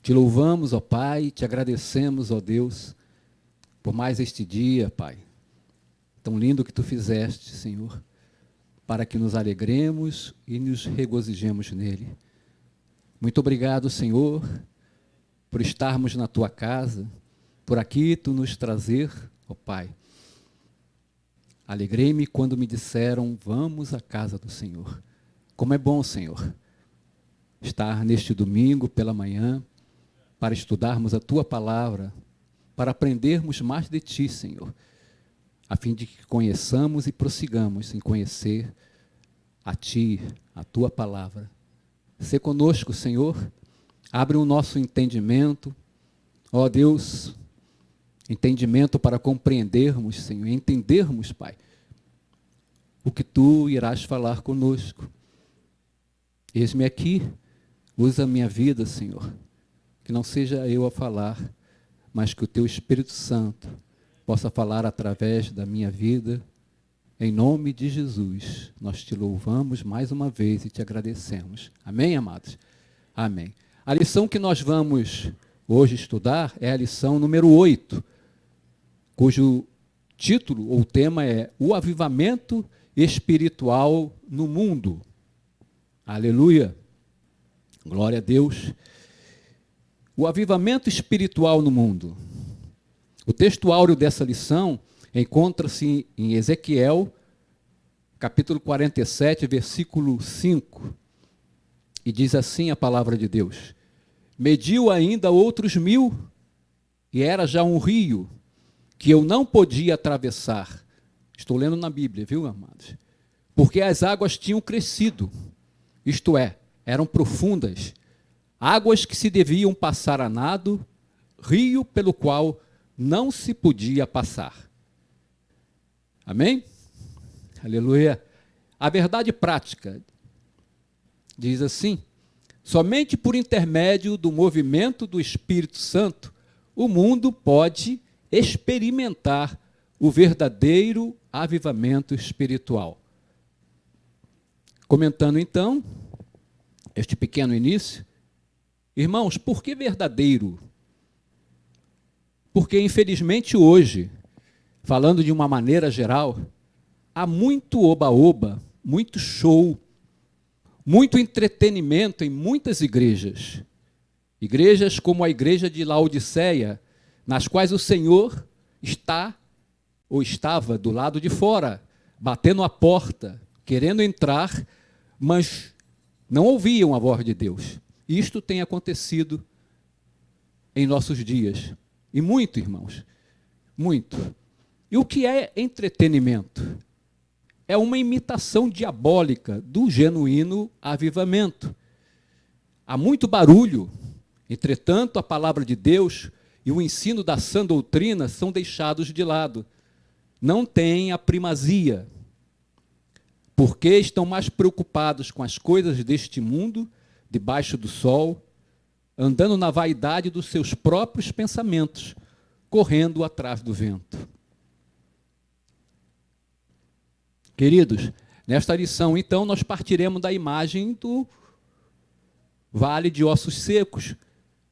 Te louvamos, ó Pai, te agradecemos, ó Deus, por mais este dia, Pai, tão lindo que Tu fizeste, Senhor, para que nos alegremos e nos regozijemos nele. Muito obrigado, Senhor, por estarmos na Tua casa, por aqui Tu nos trazer, ó Pai. Alegrei-me quando me disseram, vamos à casa do Senhor. Como é bom, Senhor, estar neste domingo pela manhã, para estudarmos a Tua palavra, para aprendermos mais de Ti, Senhor, a fim de que conheçamos e prossigamos em conhecer a Ti, a Tua palavra. Sê conosco, Senhor, abre o nosso entendimento, ó Deus, entendimento para compreendermos, Senhor, entendermos, Pai, o que Tu irás falar conosco. Eis-me aqui, usa a minha vida, Senhor, que não seja eu a falar, mas que o Teu Espírito Santo possa falar através da minha vida. Em nome de Jesus, nós Te louvamos mais uma vez e Te agradecemos. Amém, amados? Amém. A lição que nós vamos hoje estudar é a lição número 8, cujo título ou tema é O Avivamento Espiritual no Mundo. Aleluia! Glória a Deus! O avivamento espiritual no mundo. O texto áureo dessa lição encontra-se em Ezequiel, capítulo 47, versículo 5, e diz assim a palavra de Deus: mediu ainda outros 1000, e era já um rio, que eu não podia atravessar. Estou lendo na Bíblia, viu, amados? Porque as águas tinham crescido, isto é, eram profundas, águas que se deviam passar a nado, rio pelo qual não se podia passar. Amém? Aleluia. A verdade prática diz assim: somente por intermédio do movimento do Espírito Santo, o mundo pode experimentar o verdadeiro avivamento espiritual. Comentando então este pequeno início, irmãos, por que verdadeiro? Porque infelizmente hoje, falando de uma maneira geral, há muito oba-oba, muito show, muito entretenimento em muitas igrejas. Igrejas como a igreja de Laodiceia, nas quais o Senhor está ou estava do lado de fora, batendo a porta, querendo entrar, mas não ouviam a voz de Deus. Isto tem acontecido em nossos dias. E muito, irmãos, muito. E o que é entretenimento? É uma imitação diabólica do genuíno avivamento. Há muito barulho, entretanto, a palavra de Deus e o ensino da sã doutrina são deixados de lado. Não têm a primazia, porque estão mais preocupados com as coisas deste mundo, debaixo do sol, andando na vaidade dos seus próprios pensamentos, correndo atrás do vento. Queridos, nesta lição, então, nós partiremos da imagem do vale de ossos secos,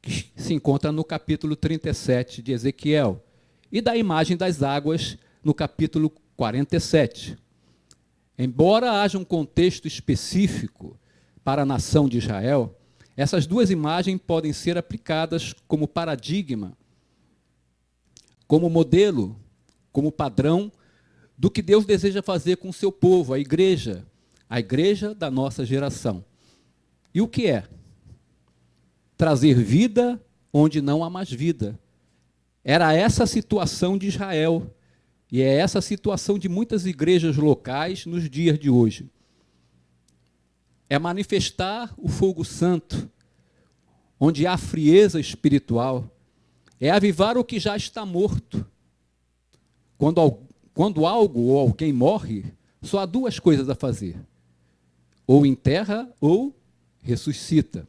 que se encontra no capítulo 37 de Ezequiel, e da imagem das águas no capítulo 47. Embora haja um contexto específico para a nação de Israel, essas duas imagens podem ser aplicadas como paradigma, como modelo, como padrão do que Deus deseja fazer com o seu povo, a igreja da nossa geração. E o que é? Trazer vida onde não há mais vida. Era essa a situação de Israel, e é essa a situação de muitas igrejas locais nos dias de hoje. É manifestar o fogo santo, onde há frieza espiritual, é avivar o que já está morto. Quando algo ou alguém morre, só há duas coisas a fazer: ou enterra ou ressuscita.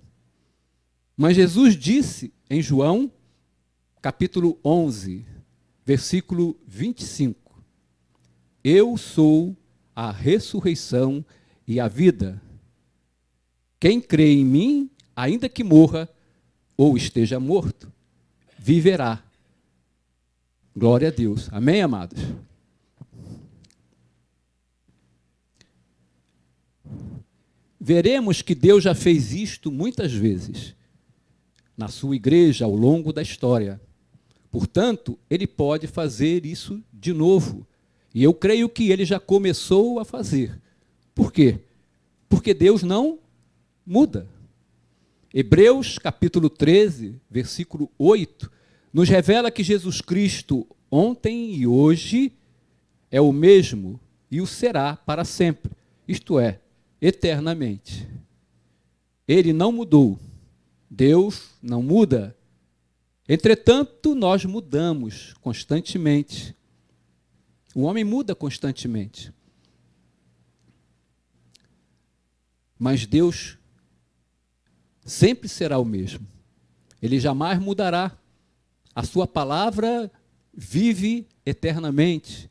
Mas Jesus disse em João, capítulo 11, versículo 25, eu sou a ressurreição e a vida. Quem crê em mim, ainda que morra, ou esteja morto, viverá. Glória a Deus. Amém, amados? Veremos que Deus já fez isto muitas vezes na sua igreja ao longo da história. Portanto, ele pode fazer isso de novo. E eu creio que ele já começou a fazer. Por quê? Porque Deus não muda. Hebreus, capítulo 13, versículo 8, nos revela que Jesus Cristo, ontem e hoje, é o mesmo e o será para sempre. Isto é, eternamente. Ele não mudou. Deus não muda. Entretanto, nós mudamos constantemente. O homem muda constantemente. Mas Deus sempre será o mesmo. Ele jamais mudará. A sua palavra vive eternamente.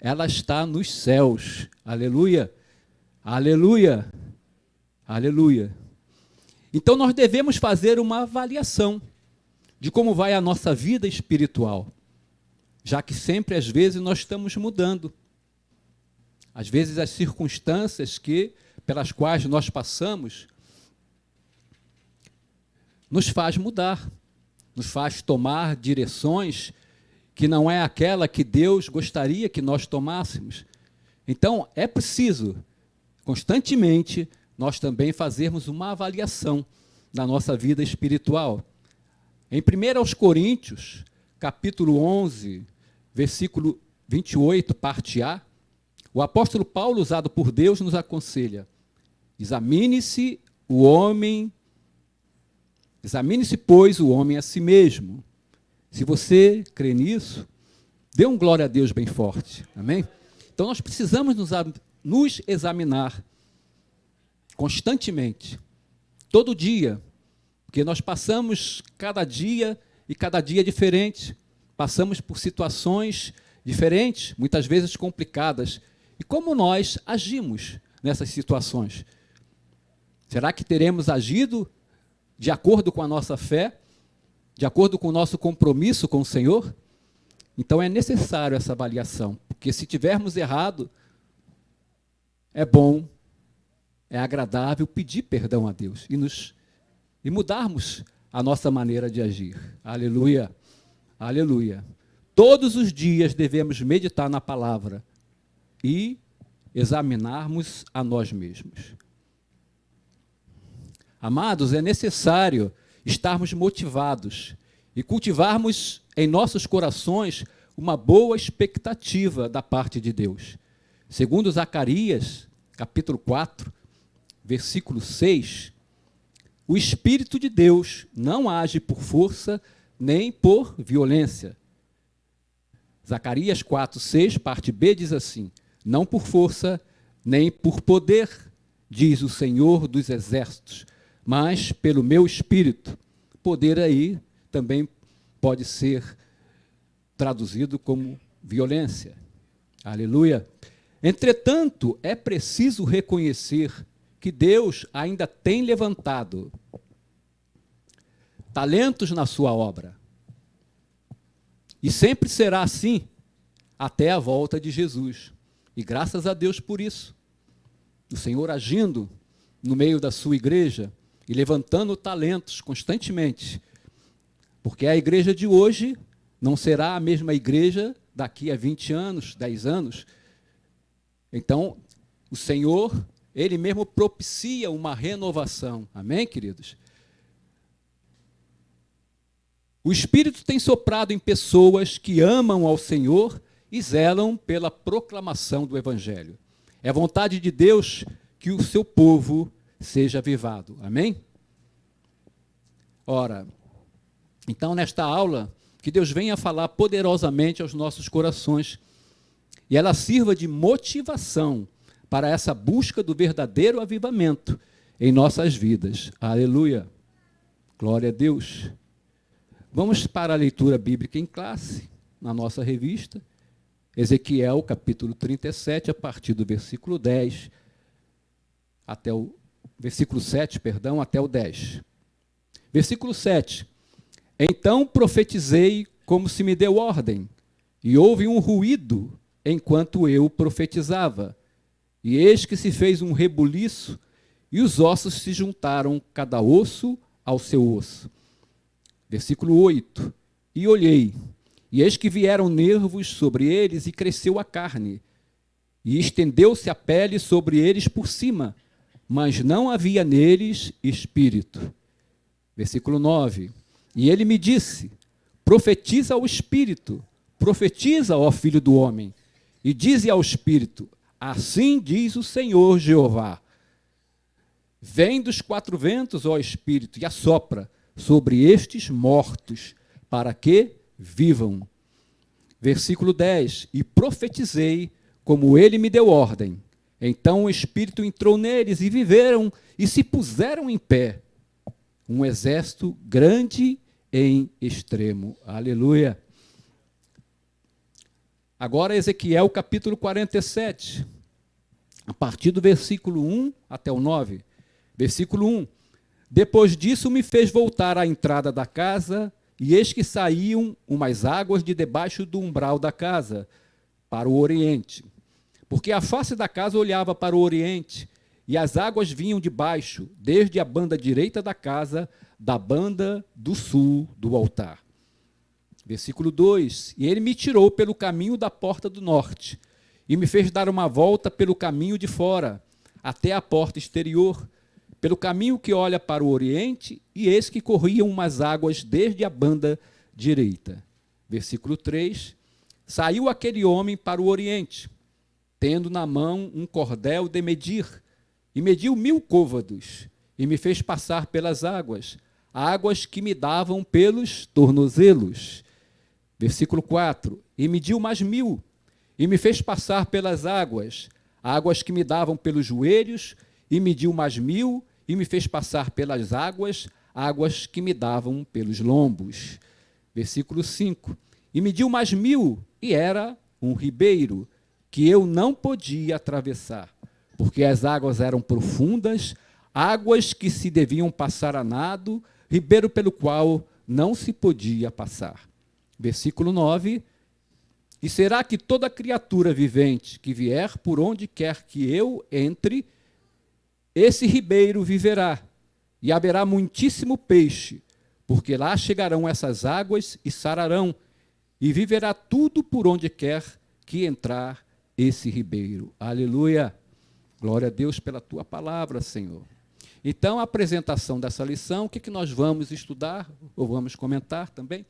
Ela está nos céus. Aleluia. Aleluia. Aleluia. Então nós devemos fazer uma avaliação de como vai a nossa vida espiritual, já que sempre, às vezes, nós estamos mudando. Às vezes, as circunstâncias pelas quais nós passamos nos faz mudar, nos faz tomar direções que não é aquela que Deus gostaria que nós tomássemos. Então, é preciso, constantemente, nós também fazermos uma avaliação da nossa vida espiritual. Em 1 Coríntios, capítulo 11, versículo 28, parte A, o apóstolo Paulo, usado por Deus, nos aconselha: examine-se, pois, o homem a si mesmo. Se você crê nisso, dê um glória a Deus bem forte. Amém? Então, nós precisamos nos examinar constantemente, todo dia, porque nós passamos cada dia diferente, passamos por situações diferentes, muitas vezes complicadas. E como nós agimos nessas situações? Será que teremos agido de acordo com a nossa fé, de acordo com o nosso compromisso com o Senhor? Então é necessário essa avaliação, porque se tivermos errado, é bom, é agradável pedir perdão a Deus e mudarmos a nossa maneira de agir. Aleluia, aleluia. Todos os dias devemos meditar na palavra e examinarmos a nós mesmos. Amados, é necessário estarmos motivados e cultivarmos em nossos corações uma boa expectativa da parte de Deus. Segundo Zacarias, capítulo 4, versículo 6, o Espírito de Deus não age por força nem por violência. Zacarias 4, 6, parte B, diz assim: não por força nem por poder, diz o Senhor dos Exércitos, mas pelo meu Espírito. Poder aí também pode ser traduzido como violência. Aleluia. Entretanto, é preciso reconhecer que Deus ainda tem levantado talentos na sua obra. E sempre será assim até a volta de Jesus. E graças a Deus por isso. O Senhor agindo no meio da sua igreja e levantando talentos constantemente. Porque a igreja de hoje não será a mesma igreja daqui a 20 anos, 10 anos. Então, o Senhor, Ele mesmo propicia uma renovação. Amém, queridos? O Espírito tem soprado em pessoas que amam ao Senhor e zelam pela proclamação do Evangelho. É vontade de Deus que o seu povo seja avivado. Amém? Ora, então nesta aula, que Deus venha falar poderosamente aos nossos corações e ela sirva de motivação para essa busca do verdadeiro avivamento em nossas vidas. Aleluia. Glória a Deus. Vamos para a leitura bíblica em classe, na nossa revista. Ezequiel, capítulo 37, a partir do versículo 10, até o versículo 7, perdão, até o 10. Versículo 7. Então profetizei como se me deu ordem, e houve um ruído enquanto eu profetizava. E eis que se fez um rebuliço, e os ossos se juntaram, cada osso ao seu osso. Versículo 8. E olhei, e eis que vieram nervos sobre eles, e cresceu a carne, e estendeu-se a pele sobre eles por cima, mas não havia neles espírito. Versículo 9. E ele me disse: profetiza ao espírito, profetiza, ó filho do homem, e dize ao espírito: assim diz o Senhor Jeová. Vem dos quatro ventos, ó espírito, e assopra sobre estes mortos, para que vivam. Versículo 10. E profetizei como ele me deu ordem. Então o espírito entrou neles, e viveram, e se puseram em pé, um exército grande em extremo. Aleluia. Agora Ezequiel capítulo 47, a partir do versículo 1 até o 9. Versículo 1. Depois disso me fez voltar à entrada da casa, e eis que saíam umas águas de debaixo do umbral da casa, para o oriente. Porque a face da casa olhava para o oriente, e as águas vinham de baixo, desde a banda direita da casa, da banda do sul do altar. Versículo 2. E ele me tirou pelo caminho da porta do norte, e me fez dar uma volta pelo caminho de fora, até a porta exterior, pelo caminho que olha para o oriente, e eis que corriam umas águas desde a banda direita. Versículo 3. Saiu aquele homem para o oriente, tendo na mão um cordel de medir, e mediu 1000 côvados, e me fez passar pelas águas, águas que me davam pelos tornozelos. Versículo 4. E mediu mais 1000, e me fez passar pelas águas, águas que me davam pelos joelhos, e mediu mais 1000, e me fez passar pelas águas, águas que me davam pelos lombos. Versículo 5. E mediu mais 1000, e era um ribeiro, que eu não podia atravessar, porque as águas eram profundas, águas que se deviam passar a nado, ribeiro pelo qual não se podia passar. Versículo 9. E será que toda criatura vivente que vier por onde quer que eu entre, esse ribeiro viverá, e haverá muitíssimo peixe, porque lá chegarão essas águas e sararão, e viverá tudo por onde quer que entrar esse ribeiro. Aleluia! Glória a Deus pela tua palavra, Senhor. Então, a apresentação dessa lição, o que nós vamos estudar, ou vamos comentar também?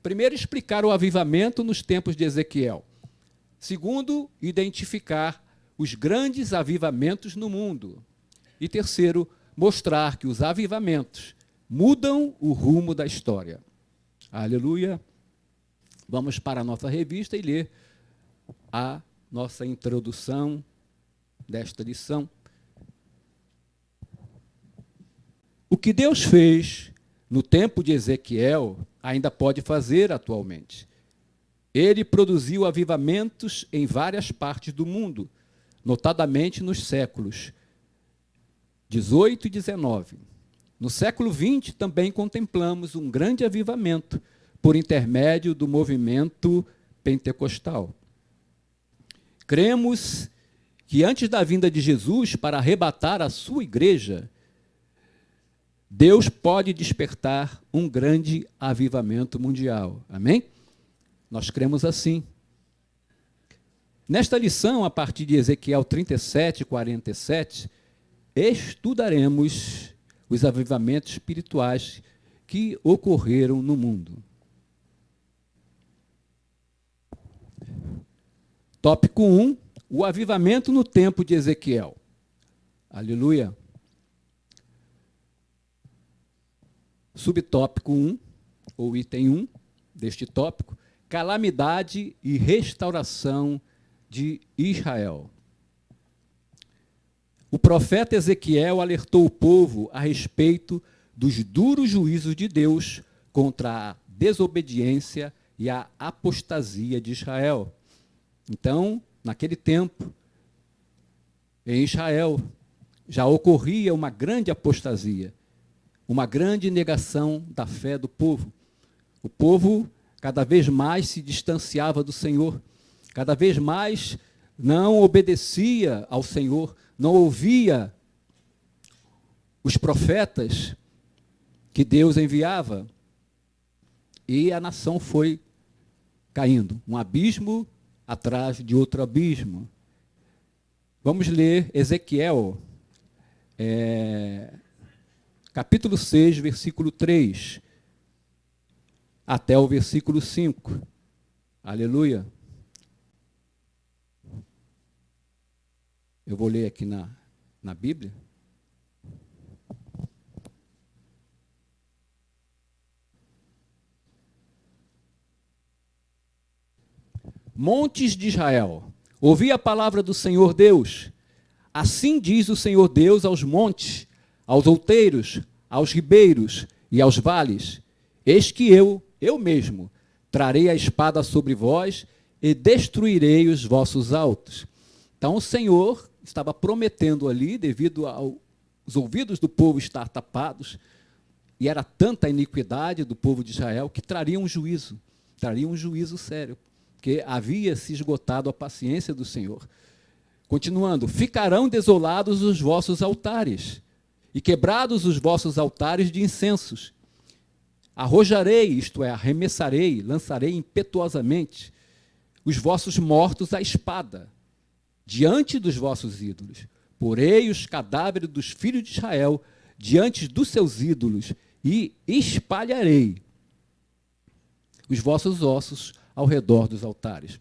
Primeiro, explicar o avivamento nos tempos de Ezequiel. Segundo, identificar os grandes avivamentos no mundo. E terceiro, mostrar que os avivamentos mudam o rumo da história. Aleluia! Vamos para a nossa revista e ler a nossa introdução desta lição. O que Deus fez no tempo de Ezequiel ainda pode fazer atualmente. Ele produziu avivamentos em várias partes do mundo, notadamente nos séculos 18 e 19. No século 20 também contemplamos um grande avivamento por intermédio do movimento pentecostal. Cremos que antes da vinda de Jesus para arrebatar a sua igreja, Deus pode despertar um grande avivamento mundial. Amém? Nós cremos assim. Nesta lição, a partir de Ezequiel 37, 47, estudaremos os avivamentos espirituais que ocorreram no mundo. Tópico 1, o avivamento no tempo de Ezequiel. Aleluia. Subtópico 1, ou item 1 deste tópico, calamidade e restauração de Israel. O profeta Ezequiel alertou o povo a respeito dos duros juízos de Deus contra a desobediência e a apostasia de Israel. Então, naquele tempo, em Israel, já ocorria uma grande apostasia. uma grande negação da fé do povo. O povo cada vez mais se distanciava do Senhor, cada vez mais não obedecia ao Senhor, não ouvia os profetas que Deus enviava. E a nação foi caindo, um abismo atrás de outro abismo. Vamos ler Ezequiel, capítulo 6, versículo 3, até o versículo 5. Aleluia. Eu vou ler aqui na Bíblia. Montes de Israel, ouvi a palavra do Senhor Deus. Assim diz o Senhor Deus aos montes, aos outeiros, aos ribeiros e aos vales: eis que eu mesmo, trarei a espada sobre vós e destruirei os vossos altos. Então o Senhor estava prometendo ali, devido aos ouvidos do povo estar tapados, e era tanta a iniquidade do povo de Israel, que traria um juízo sério, porque havia se esgotado a paciência do Senhor. Continuando: ficarão desolados os vossos altares, e quebrados os vossos altares de incensos. Arrojarei, isto é, arremessarei, lançarei impetuosamente os vossos mortos à espada, diante dos vossos ídolos. Porei os cadáveres dos filhos de Israel diante dos seus ídolos, e espalharei os vossos ossos ao redor dos altares.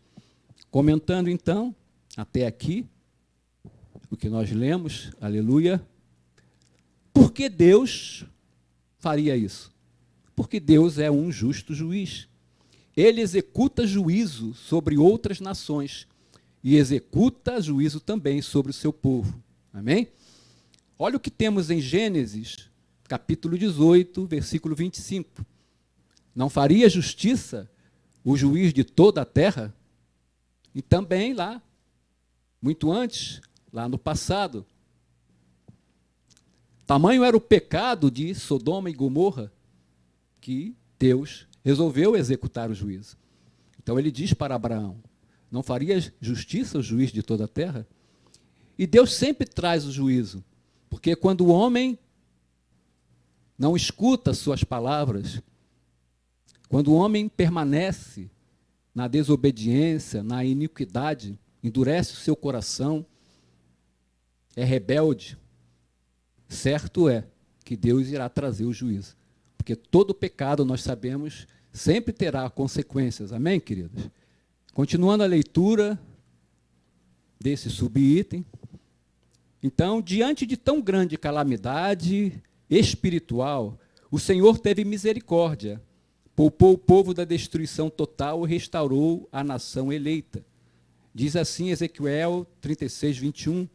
Comentando então, até aqui, o que nós lemos, aleluia. Por que Deus faria isso? Porque Deus é um justo juiz. Ele executa juízo sobre outras nações e executa juízo também sobre o seu povo. Amém? Olha o que temos em Gênesis, capítulo 18, versículo 25. Não faria justiça o juiz de toda a terra? E também lá, muito antes, lá no passado, tamanho era o pecado de Sodoma e Gomorra, que Deus resolveu executar o juízo. Então ele diz para Abraão: não faria justiça o juiz de toda a terra? E Deus sempre traz o juízo, porque quando o homem não escuta suas palavras, quando o homem permanece na desobediência, na iniquidade, endurece o seu coração, é rebelde, certo é que Deus irá trazer o juízo. Porque todo pecado, nós sabemos, sempre terá consequências. Amém, queridos? Continuando a leitura desse subitem. Então, diante de tão grande calamidade espiritual, o Senhor teve misericórdia, poupou o povo da destruição total e restaurou a nação eleita. Diz assim Ezequiel 36, 21,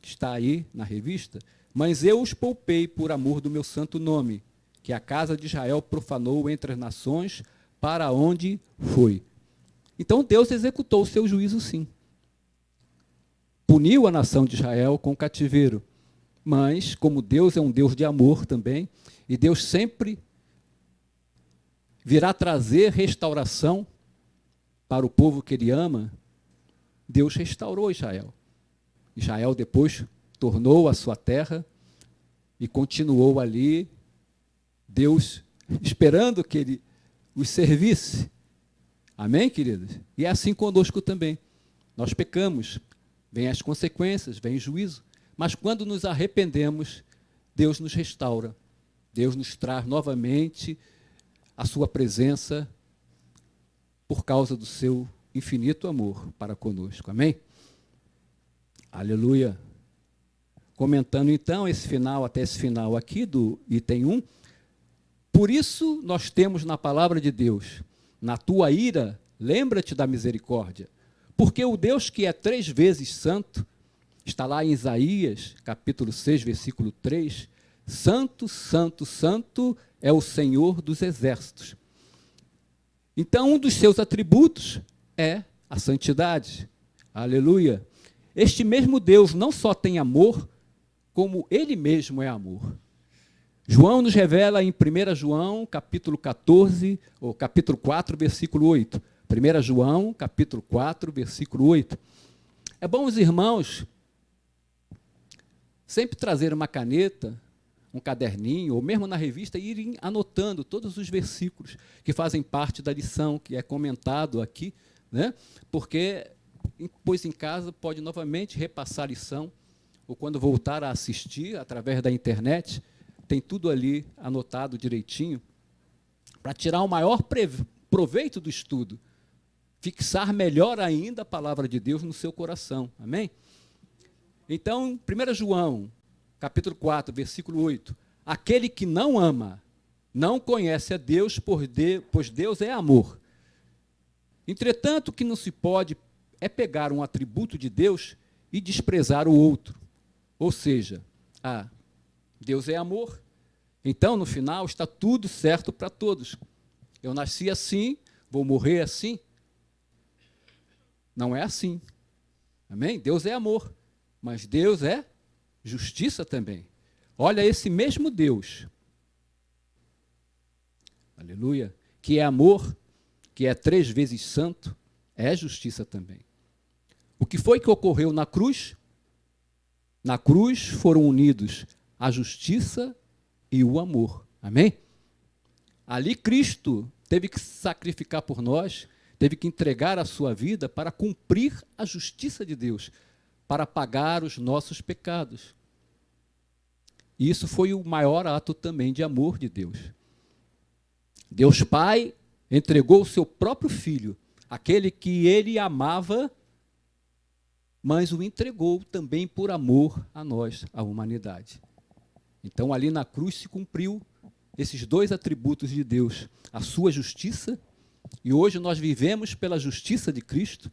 que está aí na revista: mas eu os poupei por amor do meu santo nome, que a casa de Israel profanou entre as nações, para onde foi. Então Deus executou o seu juízo, sim. Puniu a nação de Israel com o cativeiro. Mas, como Deus é um Deus de amor também, e Deus sempre virá trazer restauração para o povo que Ele ama, Deus restaurou Israel. Israel depois tornou a sua terra e continuou ali, Deus esperando que Ele os servisse. Amém, queridos? E é assim conosco também. Nós pecamos, vem as consequências, vem o juízo, mas quando nos arrependemos, Deus nos restaura, Deus nos traz novamente a sua presença por causa do seu infinito amor para conosco. Amém? Aleluia. Comentando então esse final, até esse final aqui do item 1, por isso nós temos na palavra de Deus: na tua ira, lembra-te da misericórdia, porque o Deus que é 3 vezes santo, está lá em Isaías, capítulo 6, versículo 3, santo, santo, santo é o Senhor dos exércitos. Então, um dos seus atributos é a santidade. Aleluia. Este mesmo Deus não só tem amor, como Ele mesmo é amor. João nos revela em 1 João, capítulo 14, ou capítulo 4, versículo 8. 1 João, capítulo 4, versículo 8. É bom os irmãos sempre trazer uma caneta, um caderninho, ou mesmo na revista, e irem anotando todos os versículos que fazem parte da lição, que é comentado aqui, né? Porque, depois em casa, pode novamente repassar a lição, ou quando voltar a assistir, através da internet, tem tudo ali anotado direitinho, para tirar o maior proveito do estudo, fixar melhor ainda a palavra de Deus no seu coração. Amém? Então, 1 João, capítulo 4, versículo 8. Aquele que não ama, não conhece a Deus, pois Deus é amor. Entretanto, o que não se pode é pegar um atributo de Deus e desprezar o outro. Ou seja, Deus é amor, então, no final, está tudo certo para todos. Eu nasci assim, vou morrer assim. Não é assim. Amém? Deus é amor, mas Deus é justiça também. Olha, esse mesmo Deus, aleluia, que é amor, que é 3 vezes santo, é justiça também. O que foi que ocorreu na cruz? Na cruz foram unidos a justiça e o amor. Amém? Ali Cristo teve que se sacrificar por nós, teve que entregar a sua vida para cumprir a justiça de Deus, para pagar os nossos pecados. E isso foi o maior ato também de amor de Deus. Deus Pai entregou o seu próprio Filho, aquele que ele amava, mas o entregou também por amor a nós, a humanidade. Então, ali na cruz se cumpriu esses 2 atributos de Deus, a sua justiça, e hoje nós vivemos pela justiça de Cristo,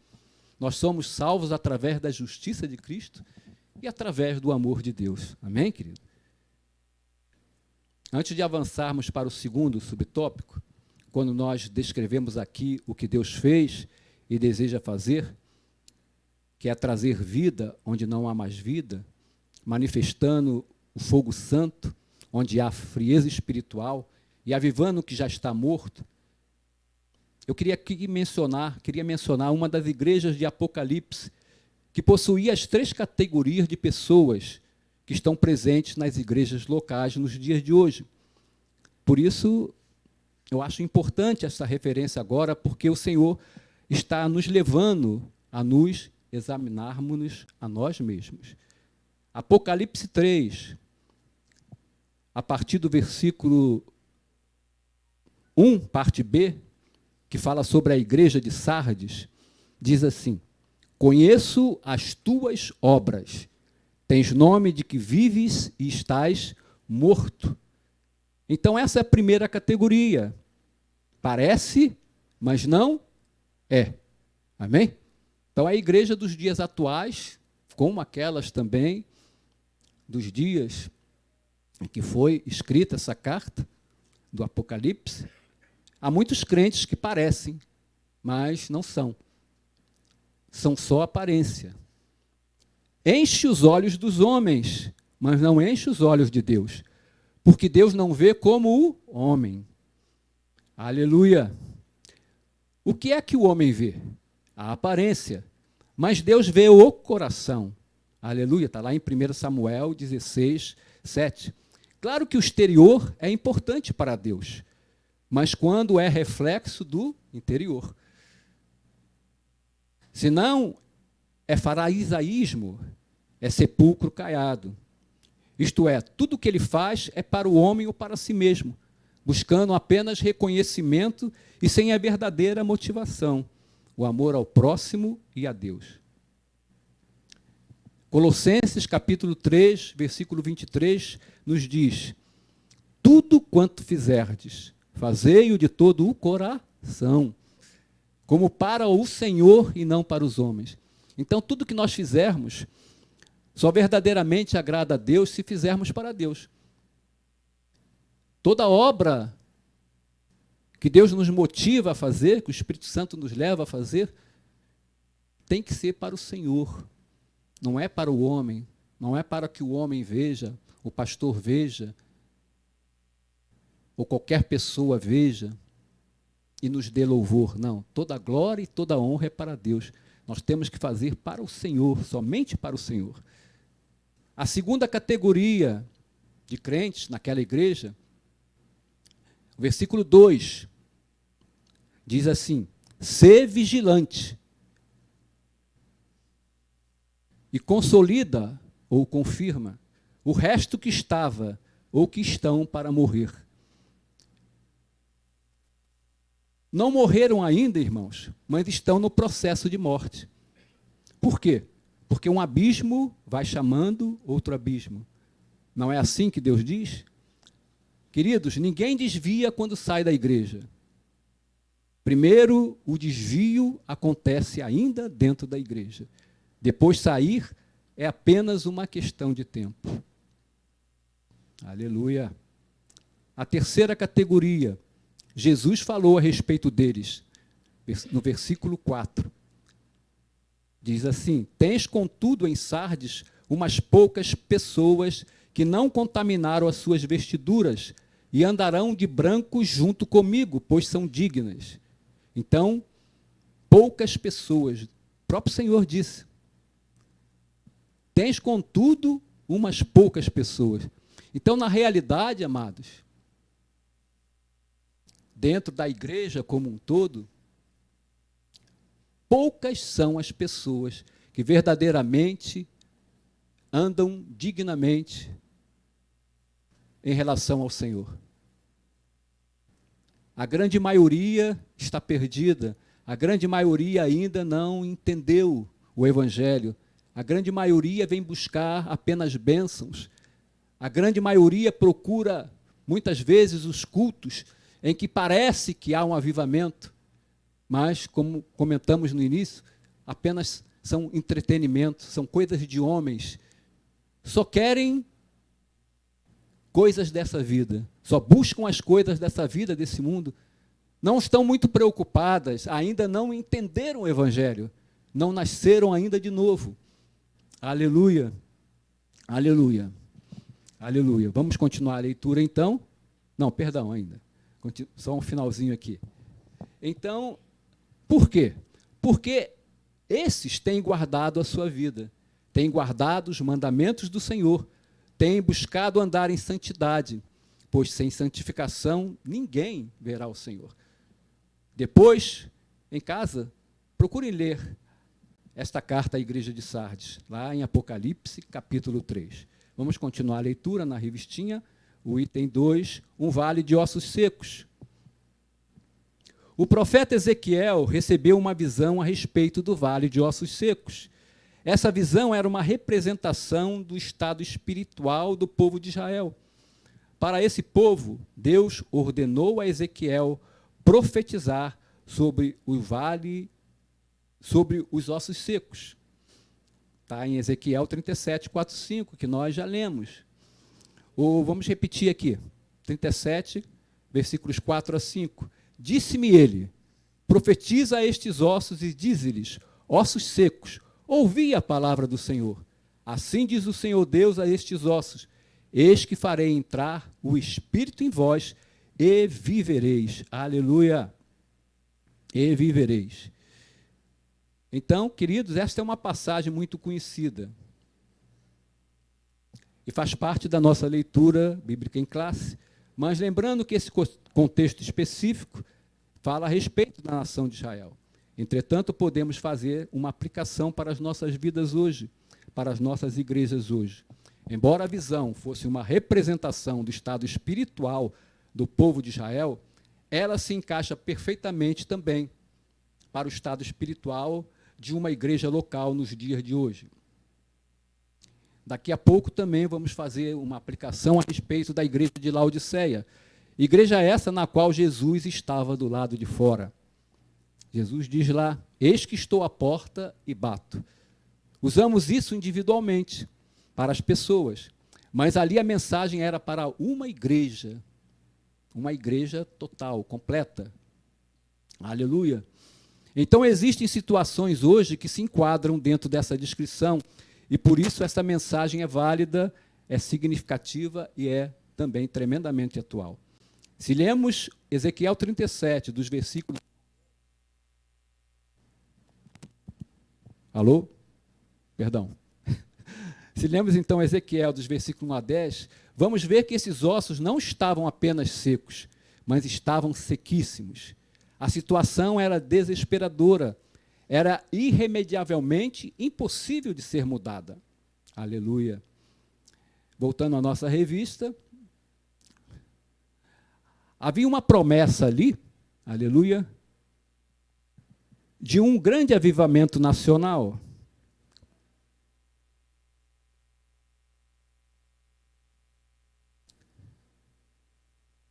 nós somos salvos através da justiça de Cristo e através do amor de Deus. Amém, querido? Antes de avançarmos para o segundo subtópico, quando nós descrevemos aqui o que Deus fez e deseja fazer, que é trazer vida onde não há mais vida, manifestando o fogo santo, onde há frieza espiritual, e avivando o que já está morto, eu queria mencionar uma das igrejas de Apocalipse, que possuía as 3 categorias de pessoas que estão presentes nas igrejas locais nos dias de hoje. Por isso, eu acho importante essa referência agora, porque o Senhor está nos levando a nos examinarmos a nós mesmos. Apocalipse 3, a partir do versículo 1, parte B, que fala sobre a igreja de Sardes, diz assim: conheço as tuas obras, tens nome de que vives e estás morto. Então, essa é a primeira categoria. Parece, mas não é. Amém? Então, a igreja dos dias atuais, como aquelas também dos dias em que foi escrita essa carta do Apocalipse, há muitos crentes que parecem, mas não são. São só aparência. Enche os olhos dos homens, mas não enche os olhos de Deus, porque Deus não vê como o homem. Aleluia! O que é que o homem vê? A aparência. Mas Deus vê o coração. Aleluia! Está lá em 1 Samuel 16, 7. Claro que o exterior é importante para Deus, mas quando é reflexo do interior. Senão, é faraisaísmo, é sepulcro caiado. Isto é, tudo o que ele faz é para o homem ou para si mesmo, buscando apenas reconhecimento e sem a verdadeira motivação, o amor ao próximo e a Deus. Colossenses capítulo 3, versículo 23, nos diz: tudo quanto fizerdes, fazei-o de todo o coração, como para o Senhor e não para os homens. Então, tudo que nós fizermos, só verdadeiramente agrada a Deus se fizermos para Deus. Toda obra que Deus nos motiva a fazer, que o Espírito Santo nos leva a fazer, tem que ser para o Senhor. Não é para o homem, não é para que o homem veja, o pastor veja, ou qualquer pessoa veja e nos dê louvor. Não, toda a glória e toda a honra é para Deus. Nós temos que fazer para o Senhor, somente para o Senhor. A segunda categoria de crentes naquela igreja, o versículo 2, diz assim: sê vigilante e consolida ou confirma o resto que estava ou que estão para morrer. Não morreram ainda, irmãos, mas estão no processo de morte. Por quê? Porque um abismo vai chamando outro abismo. Não é assim que Deus diz? Queridos, ninguém desvia quando sai da igreja. Primeiro, o desvio acontece ainda dentro da igreja. Depois sair é apenas uma questão de tempo. Aleluia. A terceira categoria, Jesus falou a respeito deles, no versículo 4. Diz assim: tens contudo em Sardes umas poucas pessoas que não contaminaram as suas vestiduras e andarão de branco junto comigo, pois são dignas. Então, poucas pessoas, o próprio Senhor disse, tens contudo umas poucas pessoas. Então, na realidade, amados, dentro da igreja como um todo, poucas são as pessoas que verdadeiramente andam dignamente em relação ao Senhor. A grande maioria está perdida, a grande maioria ainda não entendeu o Evangelho, a grande maioria vem buscar apenas bênçãos, a grande maioria procura, muitas vezes, os cultos em que parece que há um avivamento, mas, como comentamos no início, apenas são entretenimento, são coisas de homens, só querem coisas dessa vida, só buscam as coisas dessa vida, desse mundo, não estão muito preocupadas, ainda não entenderam o Evangelho, não nasceram ainda de novo. Aleluia, aleluia, aleluia. Vamos continuar a leitura então? Não, perdão ainda, só um finalzinho aqui. Então, por quê? Porque esses têm guardado a sua vida, têm guardado os mandamentos do Senhor, têm buscado andar em santidade, pois sem santificação ninguém verá o Senhor. Depois, em casa, procurem ler esta carta à igreja de Sardes, lá em Apocalipse, capítulo 3. Vamos continuar a leitura na revistinha, o item 2, um vale de ossos secos. O profeta Ezequiel recebeu uma visão a respeito do vale de ossos secos. Essa visão era uma representação do estado espiritual do povo de Israel. Para esse povo, Deus ordenou a Ezequiel profetizar sobre o vale, sobre os ossos secos. Está em Ezequiel 37, 4, 5, que nós já lemos. Ou vamos repetir aqui, 37, versículos 4 a 5. Disse-me ele, profetiza a estes ossos e dize-lhes, ossos secos, ouvi a palavra do Senhor. Assim diz o Senhor Deus a estes ossos, eis que farei entrar o Espírito em vós e vivereis. Aleluia! E vivereis. Então, queridos, esta é uma passagem muito conhecida e faz parte da nossa leitura bíblica em classe, mas lembrando que esse contexto específico fala a respeito da nação de Israel. Entretanto, podemos fazer uma aplicação para as nossas vidas hoje, para as nossas igrejas hoje. Embora a visão fosse uma representação do estado espiritual do povo de Israel, ela se encaixa perfeitamente também para o estado espiritual de uma igreja local nos dias de hoje. Daqui a pouco também vamos fazer uma aplicação a respeito da igreja de Laodiceia. Igreja essa na qual Jesus estava do lado de fora. Jesus diz lá, eis que estou à porta e bato. Usamos isso individualmente, para as pessoas, mas ali a mensagem era para uma igreja total, completa. Aleluia. Então existem situações hoje que se enquadram dentro dessa descrição, e por isso essa mensagem é válida, é significativa e é também tremendamente atual. Se lemos Ezequiel 37, dos versículos... Alô? Perdão. Se lemos então Ezequiel dos versículos 1 a 10, vamos ver que esses ossos não estavam apenas secos, mas estavam sequíssimos. A situação era desesperadora, era irremediavelmente impossível de ser mudada. Aleluia. Voltando à nossa revista, havia uma promessa ali, aleluia, de um grande avivamento nacional.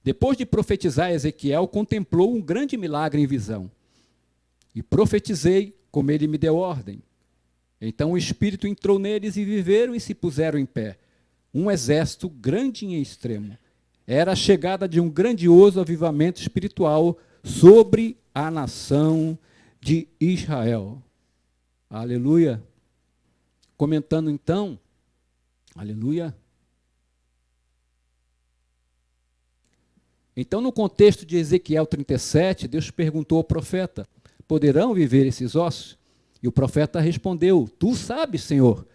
Depois de profetizar, Ezequiel contemplou um grande milagre em visão. E profetizei como ele me deu ordem. Então o Espírito entrou neles e viveram e se puseram em pé. Um exército grande em extremo. Era a chegada de um grandioso avivamento espiritual sobre a nação de Israel. Aleluia. Comentando então, aleluia. Então, no contexto de Ezequiel 37, Deus perguntou ao profeta: poderão viver esses ossos? E o profeta respondeu: tu sabes, Senhor.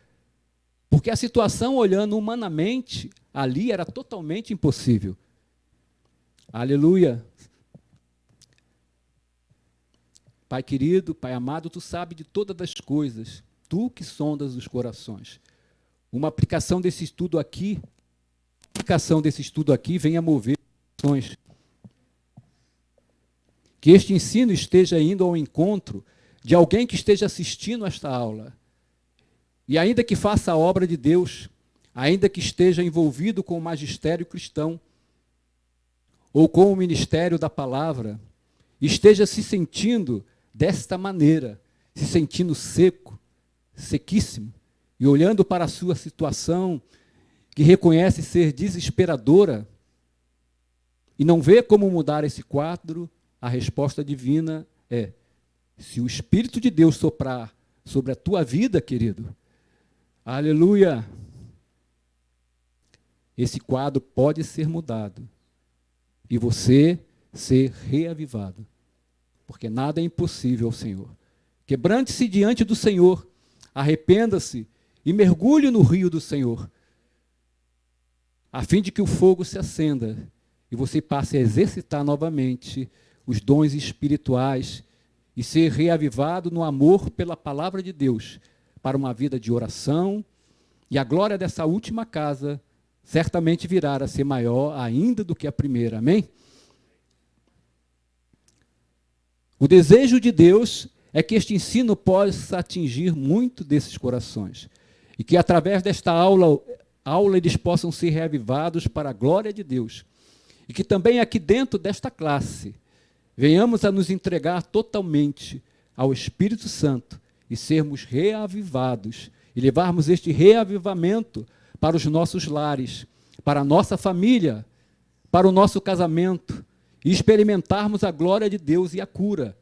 Porque a situação, olhando humanamente, ali era totalmente impossível. Aleluia. Pai querido, Pai amado, tu sabes de todas as coisas, tu que sondas os corações. Uma aplicação desse estudo aqui venha mover ações. Que este ensino esteja indo ao encontro de alguém que esteja assistindo a esta aula. E ainda que faça a obra de Deus, ainda que esteja envolvido com o magistério cristão, ou com o ministério da palavra, esteja se sentindo desta maneira, se sentindo seco, sequíssimo, e olhando para a sua situação, que reconhece ser desesperadora, e não vê como mudar esse quadro, a resposta divina é: se o Espírito de Deus soprar sobre a tua vida, querido, aleluia, esse quadro pode ser mudado e você ser reavivado, porque nada é impossível ao Senhor. Quebrante-se diante do Senhor, arrependa-se e mergulhe no rio do Senhor, a fim de que o fogo se acenda e você passe a exercitar novamente os dons espirituais e ser reavivado no amor pela palavra de Deus, para uma vida de oração, e a glória dessa última casa certamente virá a ser maior ainda do que a primeira. Amém? O desejo de Deus é que este ensino possa atingir muito desses corações, e que através desta aula eles possam ser reavivados para a glória de Deus, e que também aqui dentro desta classe venhamos a nos entregar totalmente ao Espírito Santo e sermos reavivados e levarmos este reavivamento para os nossos lares, para a nossa família, para o nosso casamento, e experimentarmos a glória de Deus e a cura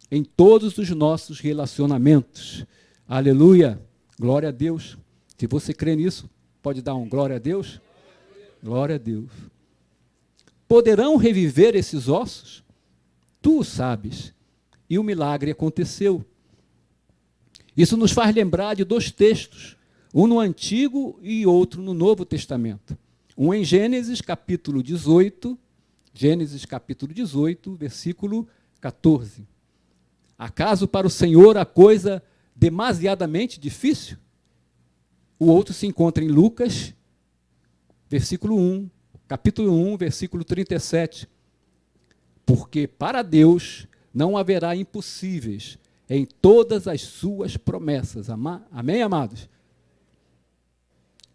em todos os nossos relacionamentos. Aleluia! Glória a Deus. Se você crê nisso, pode dar um glória a Deus? Glória a Deus. Poderão reviver esses ossos? Tu o sabes. E o milagre aconteceu. Isso nos faz lembrar de dois textos, um no Antigo e outro no Novo Testamento. Um em Gênesis capítulo 18, versículo 14. Acaso para o Senhor a coisa demasiadamente difícil? O outro se encontra em Lucas, capítulo 1, versículo 37. Porque para Deus não haverá impossíveis em todas as suas promessas. Amém, amados?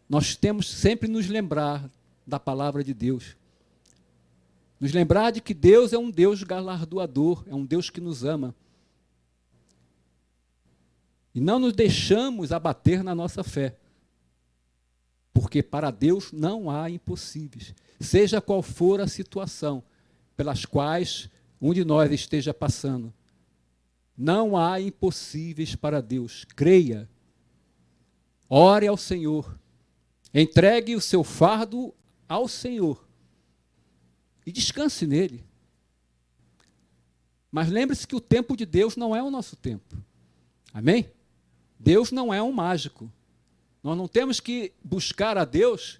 Nós temos sempre nos lembrar da palavra de Deus. Nos lembrar de que Deus é um Deus galardoador, é um Deus que nos ama. E não nos deixamos abater na nossa fé. Porque para Deus não há impossíveis. Seja qual for a situação pelas quais um de nós esteja passando. Não há impossíveis para Deus. Creia. Ore ao Senhor. Entregue o seu fardo ao Senhor. e descanse nele. Mas lembre-se que o tempo de Deus não é o nosso tempo. Amém? Deus não é um mágico. Nós não temos que buscar a Deus,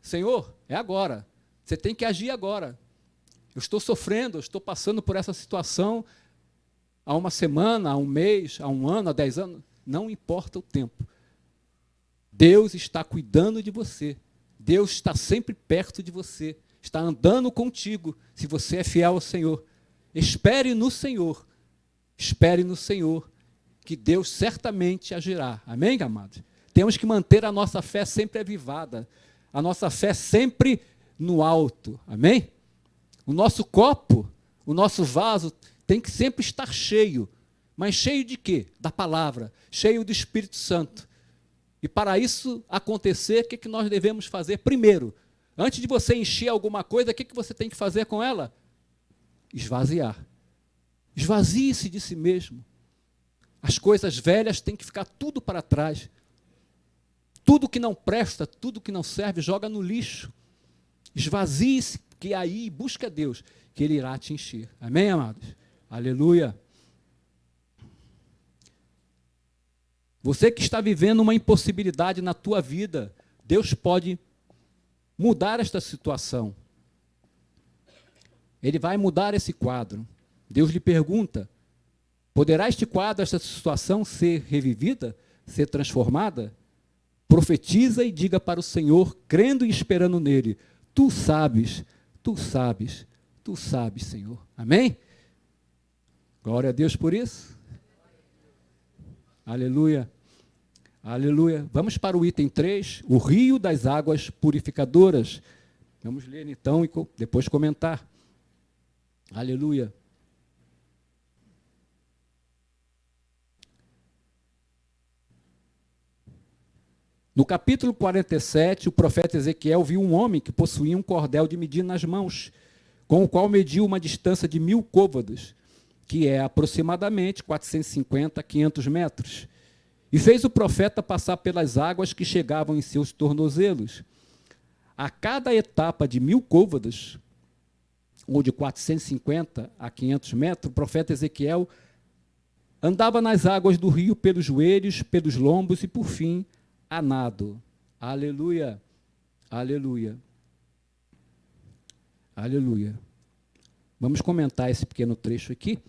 Senhor, é agora. Você tem que agir agora. Eu estou sofrendo, eu estou passando por essa situação há uma semana, há um mês, há um ano, há 10 anos. Não importa o tempo. Deus está cuidando de você. Deus está sempre perto de você. Está andando contigo, se você é fiel ao Senhor. Espere no Senhor. Espere no Senhor, que Deus certamente agirá. Amém, amados? Temos que manter a nossa fé sempre avivada. A nossa fé sempre no alto. Amém? O nosso copo, o nosso vaso tem que sempre estar cheio. Mas cheio de quê? Da palavra. Cheio do Espírito Santo. E para isso acontecer, o que nós devemos fazer? Primeiro, antes de você encher alguma coisa, o que você tem que fazer com ela? Esvaziar. Esvazie-se de si mesmo. As coisas velhas têm que ficar tudo para trás. Tudo que não presta, tudo que não serve, joga no lixo. Esvazie-se, que aí busca Deus, que Ele irá te encher. Amém, amados? Aleluia. Você que está vivendo uma impossibilidade na tua vida, Deus pode mudar esta situação. Ele vai mudar esse quadro. Deus lhe pergunta, poderá este quadro, esta situação ser revivida, ser transformada? Profetiza e diga para o Senhor, crendo e esperando nele, tu sabes, Senhor. Amém? Glória a Deus por isso. Aleluia. Aleluia. Vamos para o item 3, o rio das águas purificadoras. Vamos ler então e depois comentar. Aleluia. No capítulo 47, o profeta Ezequiel viu um homem que possuía um cordel de medir nas mãos, com o qual mediu uma distância de 1000 côvados, que é aproximadamente 450 a 500 metros. E fez o profeta passar pelas águas que chegavam em seus tornozelos. A cada etapa de 1000 côvados, ou de 450 a 500 metros, o profeta Ezequiel andava nas águas do rio pelos joelhos, pelos lombos e, por fim, a nado. Aleluia, aleluia, aleluia. Vamos comentar esse pequeno trecho aqui.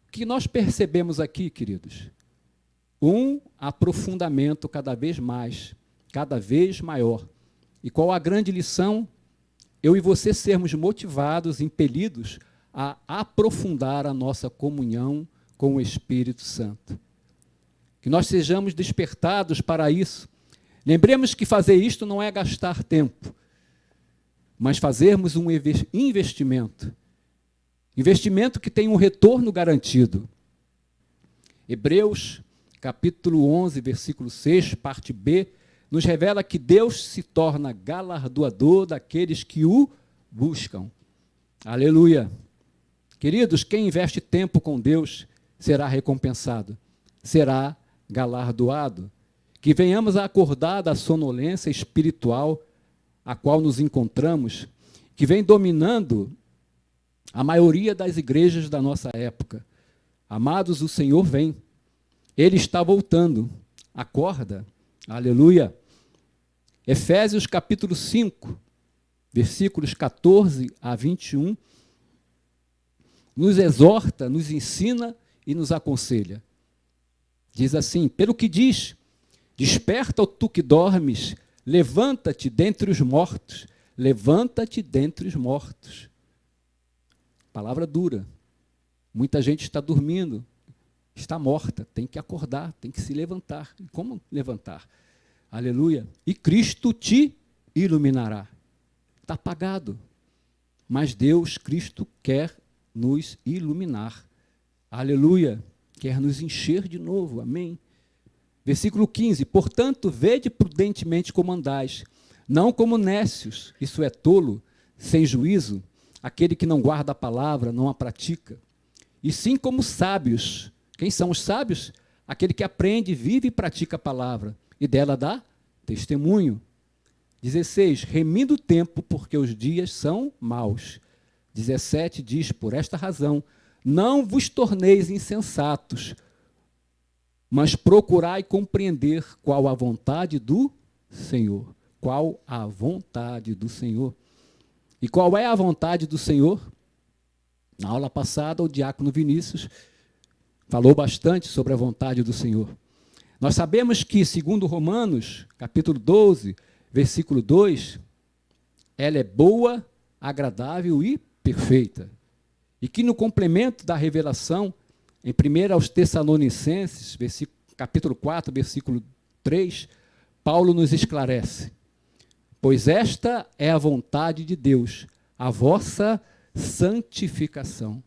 O que nós percebemos aqui, queridos? Um aprofundamento cada vez mais, cada vez maior. E qual a grande lição? Eu e você sermos motivados, impelidos a aprofundar a nossa comunhão com o Espírito Santo. Que nós sejamos despertados para isso. Lembremos que fazer isto não é gastar tempo, mas fazermos um investimento. Investimento que tem um retorno garantido. Hebreus, capítulo 11, versículo 6, parte B, nos revela que Deus se torna galardoador daqueles que o buscam. Aleluia. Queridos, quem investe tempo com Deus será recompensado, será galardoado. Que venhamos a acordar da sonolência espiritual a qual nos encontramos, que vem dominando a maioria das igrejas da nossa época. Amados, o Senhor vem. Ele está voltando. Acorda. Aleluia. Efésios capítulo 5, versículos 14 a 21, nos exorta, nos ensina e nos aconselha. Diz assim, pelo que diz, desperta, ó tu que dormes, levanta-te dentre os mortos, levanta-te dentre os mortos. Palavra dura. Muita gente está dormindo, está morta, tem que acordar, tem que se levantar. E como levantar? Aleluia. E Cristo te iluminará. Está apagado. Mas Deus, Cristo, quer nos iluminar. Aleluia. Quer nos encher de novo. Amém. Versículo 15. Portanto, vede prudentemente como andais, não como nécios, isso é tolo, sem juízo, aquele que não guarda a palavra, não a pratica, e sim como sábios. Quem são os sábios? Aquele que aprende, vive e pratica a palavra, e dela dá testemunho. 16, remindo o tempo, porque os dias são maus. 17 diz, por esta razão, não vos torneis insensatos, mas procurai compreender qual a vontade do Senhor. Qual a vontade do Senhor. E qual é a vontade do Senhor? Na aula passada, o diácono Vinícius falou bastante sobre a vontade do Senhor. Nós sabemos que, segundo Romanos, capítulo 12, versículo 2, ela é boa, agradável e perfeita. E que no complemento da revelação, em 1 aos Tessalonicenses, capítulo 4, versículo 3, Paulo nos esclarece: pois esta é a vontade de Deus, a vossa santificação,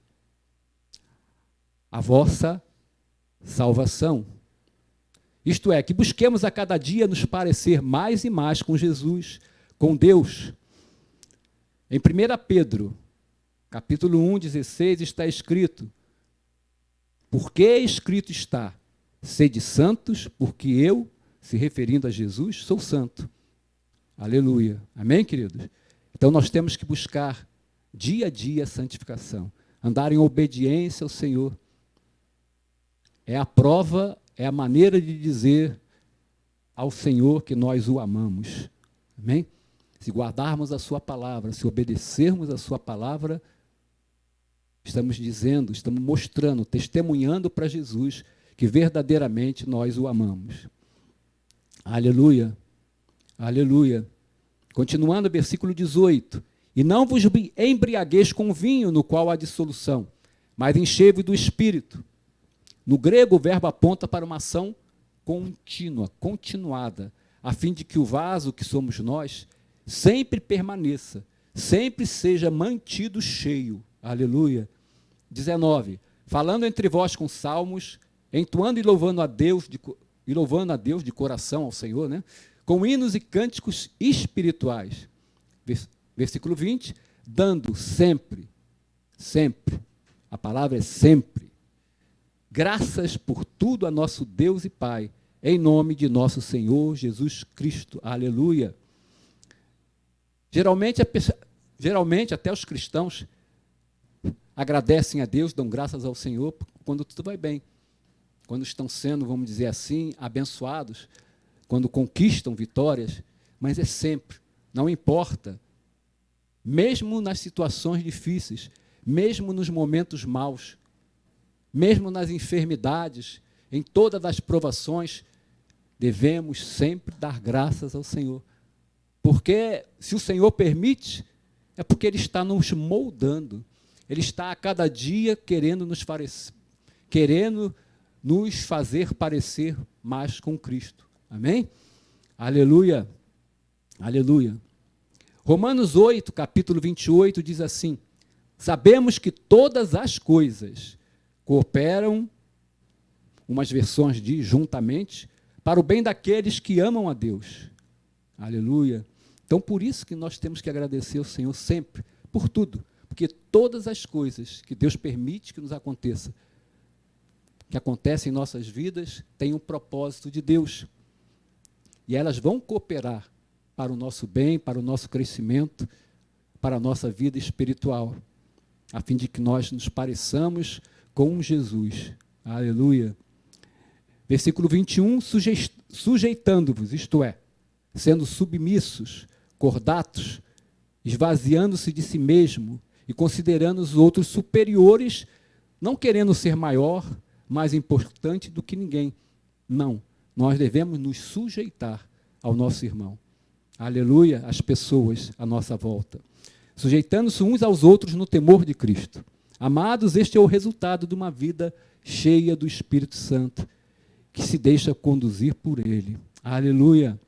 a vossa salvação. Isto é, que busquemos a cada dia nos parecer mais e mais com Jesus, com Deus. Em 1 Pedro, capítulo 1, 16, está escrito: porque escrito está, sede santos, porque eu, se referindo a Jesus, sou santo. Aleluia. Amém, queridos? Então nós temos que buscar dia a dia a santificação, andar em obediência ao Senhor. É a prova, é a maneira de dizer ao Senhor que nós o amamos. Amém? Se guardarmos a sua palavra, se obedecermos a sua palavra, estamos dizendo, estamos mostrando, testemunhando para Jesus que verdadeiramente nós o amamos. Aleluia. Aleluia. Continuando, versículo 18. E não vos embriagueis com vinho, no qual há dissolução, mas enchei-vos do Espírito. No grego, o verbo aponta para uma ação contínua, continuada, a fim de que o vaso que somos nós sempre permaneça, sempre seja mantido cheio. Aleluia. 19. Falando entre vós com salmos, entoando e louvando a Deus de coração ao Senhor, né? Com hinos e cânticos espirituais. Versículo 20. Dando sempre, a palavra é sempre, graças por tudo a nosso Deus e Pai, em nome de nosso Senhor Jesus Cristo. Aleluia. Geralmente até os cristãos agradecem a Deus, dão graças ao Senhor quando tudo vai bem. Quando estão sendo, vamos dizer assim, abençoados, quando conquistam vitórias, mas é sempre, não importa, mesmo nas situações difíceis, mesmo nos momentos maus, mesmo nas enfermidades, em todas as provações, devemos sempre dar graças ao Senhor. Porque se o Senhor permite, é porque Ele está nos moldando. Ele está a cada dia querendo nos fazer parecer mais com Cristo. Amém? Aleluia. Aleluia. Romanos 8, capítulo 28, diz assim: sabemos que todas as coisas cooperam, umas versões diz juntamente, para o bem daqueles que amam a Deus. Aleluia. Então, por isso que nós temos que agradecer ao Senhor sempre, por tudo, porque todas as coisas que Deus permite que nos aconteça, que acontecem em nossas vidas, têm um propósito de Deus. E elas vão cooperar para o nosso bem, para o nosso crescimento, para a nossa vida espiritual, a fim de que nós nos pareçamos com Jesus. Aleluia. Versículo 21, sujeitando-vos, isto é, sendo submissos, cordatos, esvaziando-se de si mesmo e considerando os outros superiores, não querendo ser maior, mais importante do que ninguém. Não, nós devemos nos sujeitar ao nosso irmão. Aleluia, as pessoas à nossa volta. Sujeitando-se uns aos outros no temor de Cristo. Amados, este é o resultado de uma vida cheia do Espírito Santo, que se deixa conduzir por Ele. Aleluia.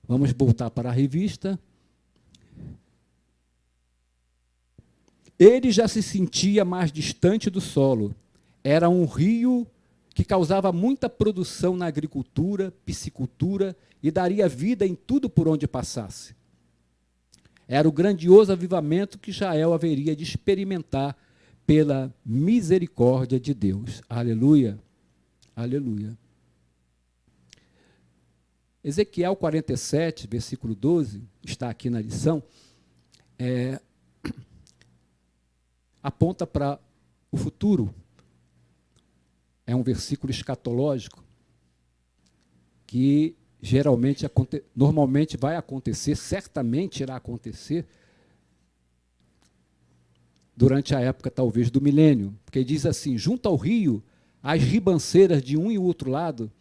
Vamos voltar para a revista. Ele já se sentia mais distante do solo. Era um rio que causava muita produção na agricultura, piscicultura e daria vida em tudo por onde passasse. Era o grandioso avivamento que Israel haveria de experimentar pela misericórdia de Deus. Aleluia. Aleluia. Ezequiel 47, versículo 12, está aqui na lição, aponta para o futuro. É um versículo escatológico que normalmente vai acontecer, certamente irá acontecer, durante a época, talvez, do milênio. Porque diz assim: junto ao rio, às ribanceiras de um e outro lado,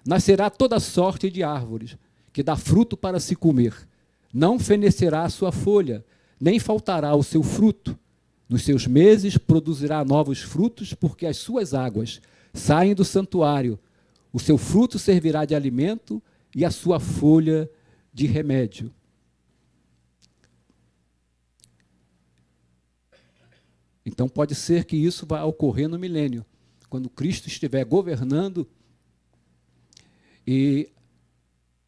nascerá toda sorte de árvores, que dá fruto para se comer. Não fenecerá a sua folha, nem faltará o seu fruto. Nos seus meses produzirá novos frutos, porque as suas águas saem do santuário. O seu fruto servirá de alimento e a sua folha de remédio. Então pode ser que isso vá ocorrer no milênio, quando Cristo estiver governando e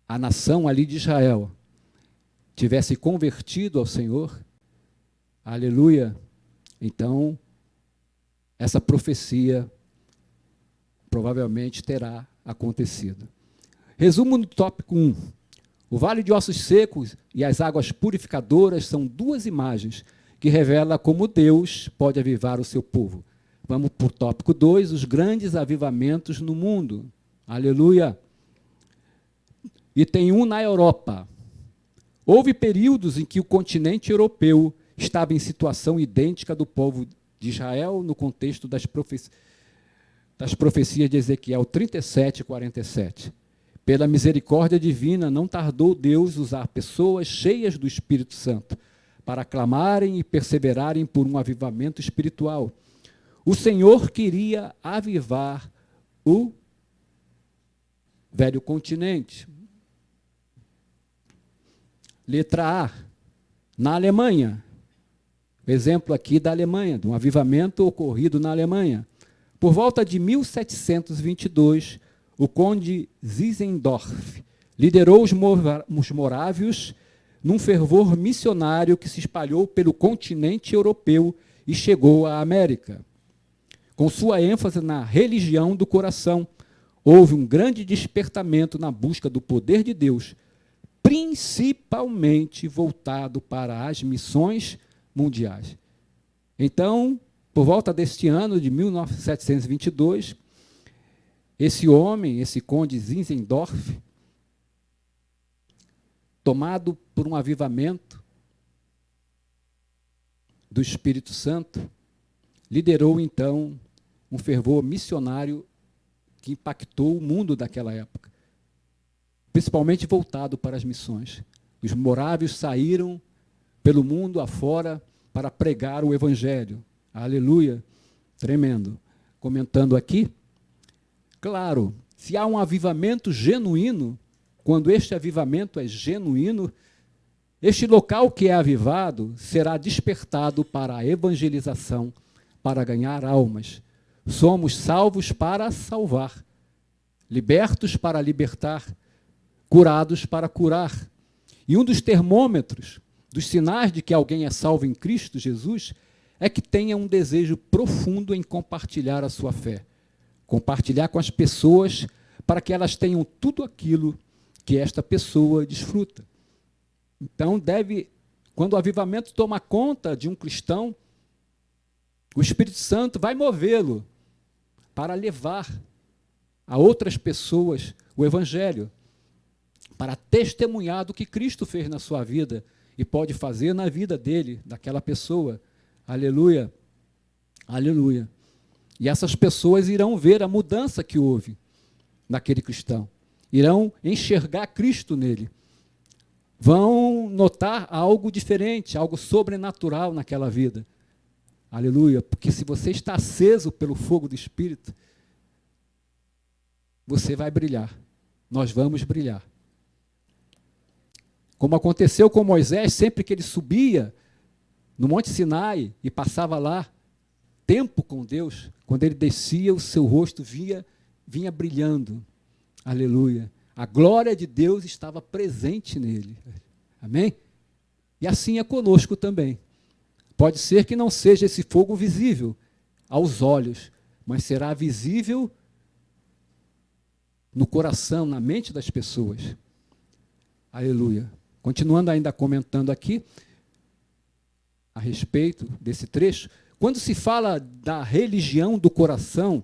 a nação ali de Israel tivesse convertido ao Senhor, aleluia, então essa profecia provavelmente terá acontecido. Resumo no tópico 1. O vale de ossos secos e as águas purificadoras são duas imagens que revelam como Deus pode avivar o seu povo. Vamos para o tópico 2, os grandes avivamentos no mundo. Aleluia! E tem um na Europa. Houve períodos em que o continente europeu estava em situação idêntica do povo de Israel no contexto das profecias de Ezequiel 37 e 47. Pela misericórdia divina, não tardou Deus usar pessoas cheias do Espírito Santo para clamarem e perseverarem por um avivamento espiritual. O Senhor queria avivar o velho continente. Letra A, na Alemanha. Exemplo aqui da Alemanha, de um avivamento ocorrido na Alemanha. Por volta de 1722, o conde Zinzendorf liderou os morávios num fervor missionário que se espalhou pelo continente europeu e chegou à América. Com sua ênfase na religião do coração, houve um grande despertamento na busca do poder de Deus, principalmente voltado para as missões mundiais. Então, por volta deste ano de 1722, esse homem, esse conde Zinzendorf, tomado por um avivamento do Espírito Santo, liderou então um fervor missionário que impactou o mundo daquela época, principalmente voltado para as missões. Os morávios saíram pelo mundo afora para pregar o Evangelho. Aleluia! Tremendo. Comentando aqui, claro, se há um avivamento genuíno, quando este avivamento é genuíno, este local que é avivado será despertado para a evangelização, para ganhar almas. Somos salvos para salvar, libertos para libertar, curados para curar. E um dos termômetros, dos sinais de que alguém é salvo em Cristo Jesus, é que tenha um desejo profundo em compartilhar a sua fé, compartilhar com as pessoas para que elas tenham tudo aquilo que esta pessoa desfruta. Então, quando o avivamento toma conta de um cristão, o Espírito Santo vai movê-lo para levar a outras pessoas o Evangelho, para testemunhar do que Cristo fez na sua vida e pode fazer na vida dele, daquela pessoa. Aleluia, aleluia. E essas pessoas irão ver a mudança que houve naquele cristão, irão enxergar Cristo nele, vão notar algo diferente, algo sobrenatural naquela vida. Aleluia, porque se você está aceso pelo fogo do Espírito, você vai brilhar, nós vamos brilhar. Como aconteceu com Moisés, sempre que ele subia no Monte Sinai e passava lá tempo com Deus, quando ele descia, o seu rosto vinha brilhando. Aleluia. A glória de Deus estava presente nele. Amém? E assim é conosco também. Pode ser que não seja esse fogo visível aos olhos, mas será visível no coração, na mente das pessoas. Aleluia. Continuando ainda comentando aqui, a respeito desse trecho, quando se fala da religião do coração,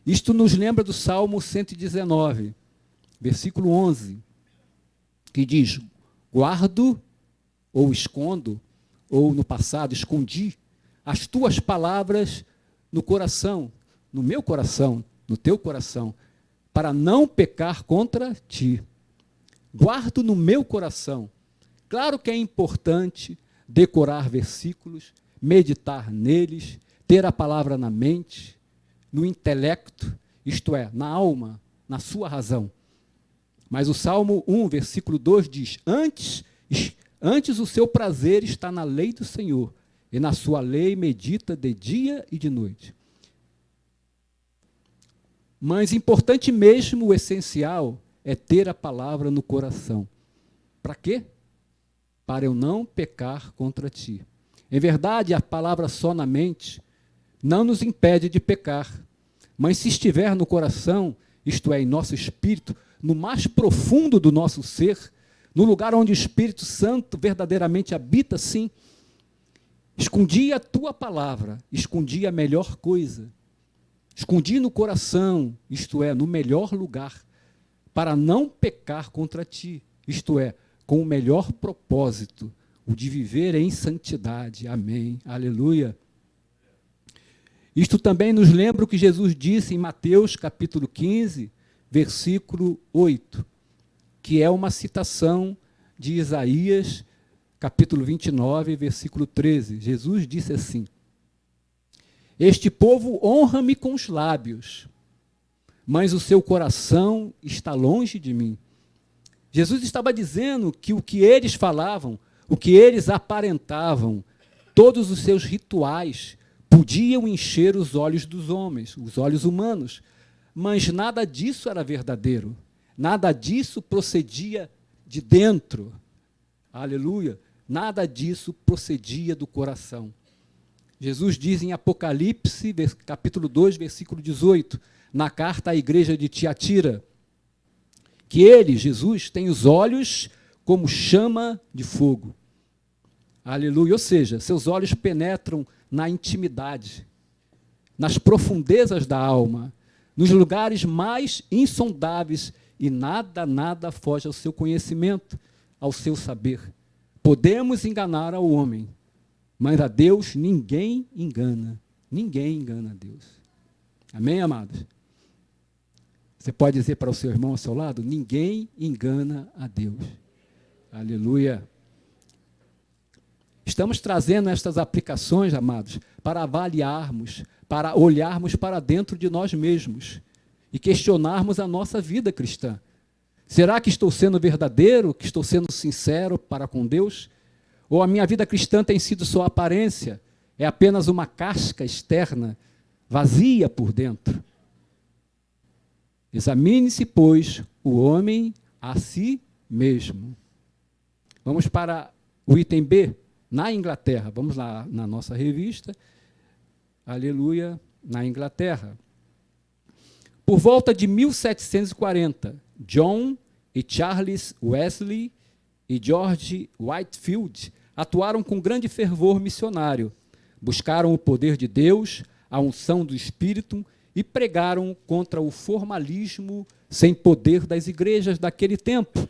isto nos lembra do Salmo 119, versículo 11, que diz: guardo ou escondo, ou no passado, escondi as tuas palavras no coração, no meu coração, no teu coração, para não pecar contra ti. Guardo no meu coração. Claro que é importante decorar versículos, meditar neles, ter a palavra na mente, no intelecto, isto é, na alma, na sua razão. Mas o Salmo 1, versículo 2 diz: Antes o seu prazer está na lei do Senhor, e na sua lei medita de dia e de noite. Mas importante mesmo, o essencial, é ter a palavra no coração. Para quê? Para eu não pecar contra ti. Em verdade, a palavra só na mente não nos impede de pecar, mas se estiver no coração, isto é, em nosso espírito, no mais profundo do nosso ser, no lugar onde o Espírito Santo verdadeiramente habita, sim, escondi a tua palavra, escondi a melhor coisa, escondi no coração, isto é, no melhor lugar, para não pecar contra ti, isto é, com o melhor propósito, o de viver em santidade. Amém. Aleluia. Isto também nos lembra o que Jesus disse em Mateus capítulo 15, versículo 8, que é uma citação de Isaías, capítulo 29, versículo 13. Jesus disse assim: este povo honra-me com os lábios, mas o seu coração está longe de mim. Jesus estava dizendo que o que eles falavam, o que eles aparentavam, todos os seus rituais, podiam encher os olhos dos homens, os olhos humanos, mas nada disso era verdadeiro, nada disso procedia de dentro, aleluia, nada disso procedia do coração. Jesus diz em Apocalipse, capítulo 2, versículo 18, na carta à igreja de Tiatira, que ele, Jesus, tem os olhos como chama de fogo. Aleluia, ou seja, seus olhos penetram na intimidade, nas profundezas da alma, nos lugares mais insondáveis, e nada foge ao seu conhecimento, ao seu saber. Podemos enganar ao homem, mas a Deus ninguém engana a Deus. Amém, amados? Você pode dizer para o seu irmão ao seu lado: ninguém engana a Deus. Aleluia. Estamos trazendo estas aplicações, amados, para avaliarmos, para olharmos para dentro de nós mesmos e questionarmos a nossa vida cristã. Será que estou sendo verdadeiro, que estou sendo sincero para com Deus? Ou a minha vida cristã tem sido só aparência, é apenas uma casca externa, vazia por dentro? Examine-se, pois, o homem a si mesmo. Vamos para o item B, na Inglaterra. Vamos lá na nossa revista. Aleluia, na Inglaterra. Por volta de 1740, John e Charles Wesley e George Whitefield atuaram com grande fervor missionário, buscaram o poder de Deus, a unção do Espírito e pregaram contra o formalismo sem poder das igrejas daquele tempo.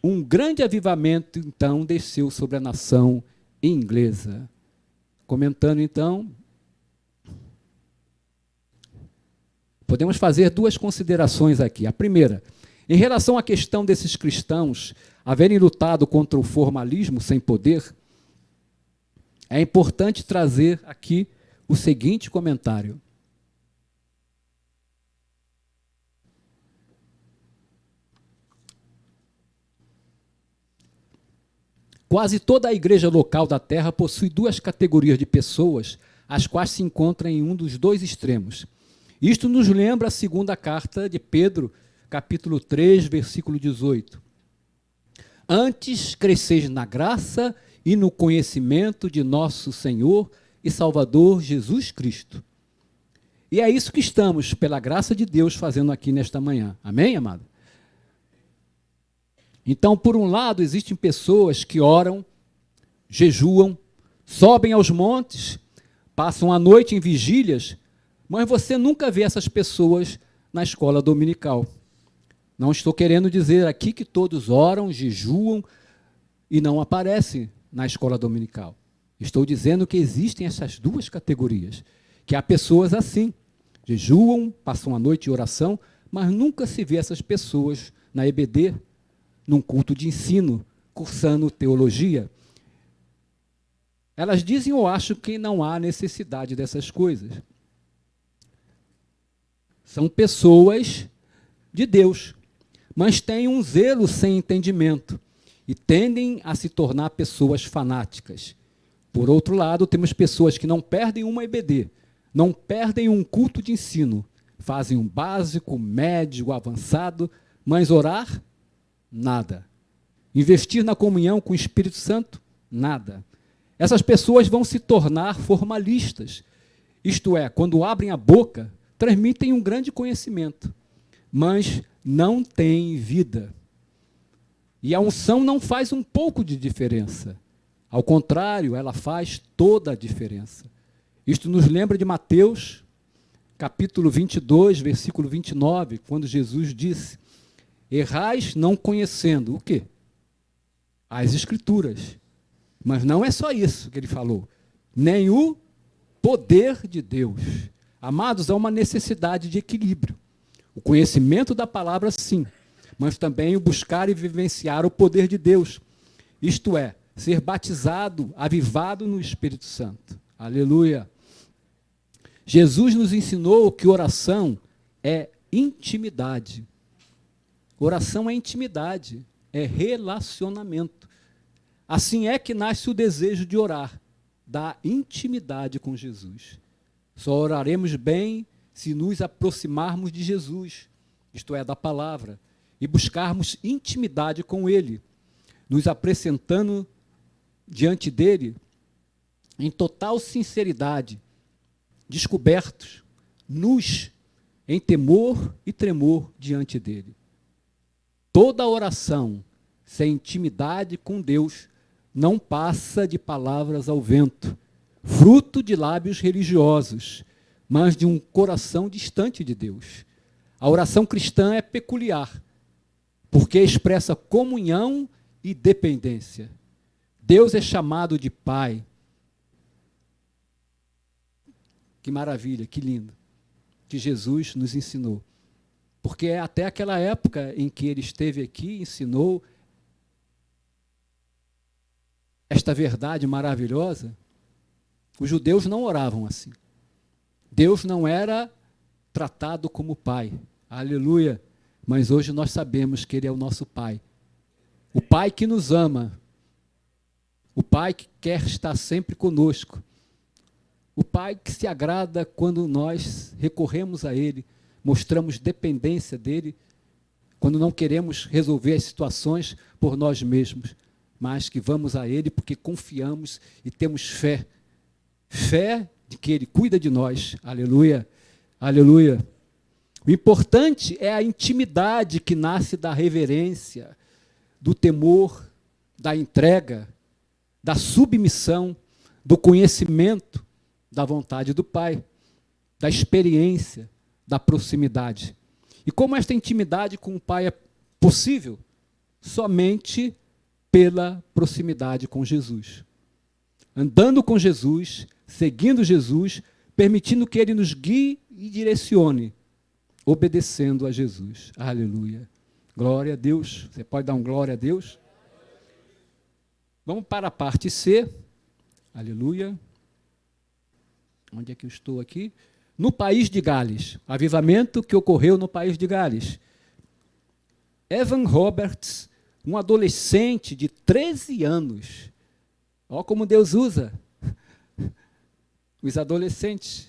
Um grande avivamento, então, desceu sobre a nação inglesa. Comentando, então, podemos fazer duas considerações aqui. A primeira, em relação à questão desses cristãos haverem lutado contra o formalismo sem poder, é importante trazer aqui o seguinte comentário. Quase toda a igreja local da Terra possui duas categorias de pessoas, as quais se encontram em um dos dois extremos. Isto nos lembra a segunda carta de Pedro, capítulo 3, versículo 18. Antes cresceis na graça e no conhecimento de nosso Senhor e Salvador Jesus Cristo. E é isso que estamos, pela graça de Deus, fazendo aqui nesta manhã. Amém, amado? Então, por um lado, existem pessoas que oram, jejuam, sobem aos montes, passam a noite em vigílias, mas você nunca vê essas pessoas na escola dominical. Não estou querendo dizer aqui que todos oram, jejuam e não aparecem na escola dominical. Estou dizendo que existem essas duas categorias, que há pessoas assim, jejuam, passam a noite em oração, mas nunca se vê essas pessoas na EBD, num culto de ensino, cursando teologia. Elas dizem ou acham que não há necessidade dessas coisas. São pessoas de Deus, mas têm um zelo sem entendimento e tendem a se tornar pessoas fanáticas. Por outro lado, temos pessoas que não perdem uma EBD, não perdem um culto de ensino, fazem um básico, médio, avançado, mas orar, nada. Investir na comunhão com o Espírito Santo, nada. Essas pessoas vão se tornar formalistas, isto é, quando abrem a boca, transmitem um grande conhecimento, mas não têm vida. E a unção não faz um pouco de diferença. Ao contrário, ela faz toda a diferença. Isto nos lembra de Mateus, capítulo 22, versículo 29, quando Jesus disse: errais não conhecendo o quê? As Escrituras. Mas não é só isso que ele falou, nem o poder de Deus. Amados, há uma necessidade de equilíbrio. O conhecimento da palavra, sim, mas também o buscar e vivenciar o poder de Deus. Isto é, ser batizado, avivado no Espírito Santo. Aleluia. Jesus nos ensinou que oração é intimidade. Oração é intimidade, é relacionamento. Assim é que nasce o desejo de orar, da intimidade com Jesus. Só oraremos bem se nos aproximarmos de Jesus, isto é, da palavra, e buscarmos intimidade com Ele, nos apresentando diante dele em total sinceridade, descobertos, nus, em temor e tremor diante dele. Toda oração sem intimidade com Deus não passa de palavras ao vento, fruto de lábios religiosos, mas de um coração distante de Deus. A oração cristã é peculiar, porque expressa comunhão e dependência. Deus é chamado de Pai. Que maravilha, que lindo, que Jesus nos ensinou. Porque até aquela época em que ele esteve aqui, ensinou esta verdade maravilhosa, os judeus não oravam assim. Deus não era tratado como Pai. Aleluia. Mas hoje nós sabemos que Ele é o nosso Pai. O Pai que nos ama. O Pai que quer estar sempre conosco. O Pai que se agrada quando nós recorremos a Ele, mostramos dependência dEle, quando não queremos resolver as situações por nós mesmos, mas que vamos a Ele porque confiamos e temos fé. Fé de que Ele cuida de nós. Aleluia, aleluia. O importante é a intimidade que nasce da reverência, do temor, da entrega, da submissão, do conhecimento da vontade do Pai, da experiência, da proximidade. E como esta intimidade com o Pai é possível? Somente pela proximidade com Jesus. Andando com Jesus, seguindo Jesus, permitindo que Ele nos guie e direcione, obedecendo a Jesus. Aleluia. Glória a Deus. Você pode dar um glória a Deus? Vamos para a parte C. Aleluia. Onde é que eu estou aqui? No país de Gales. Avivamento que ocorreu no país de Gales. Evan Roberts, um adolescente de 13 anos. Olha como Deus usa os adolescentes.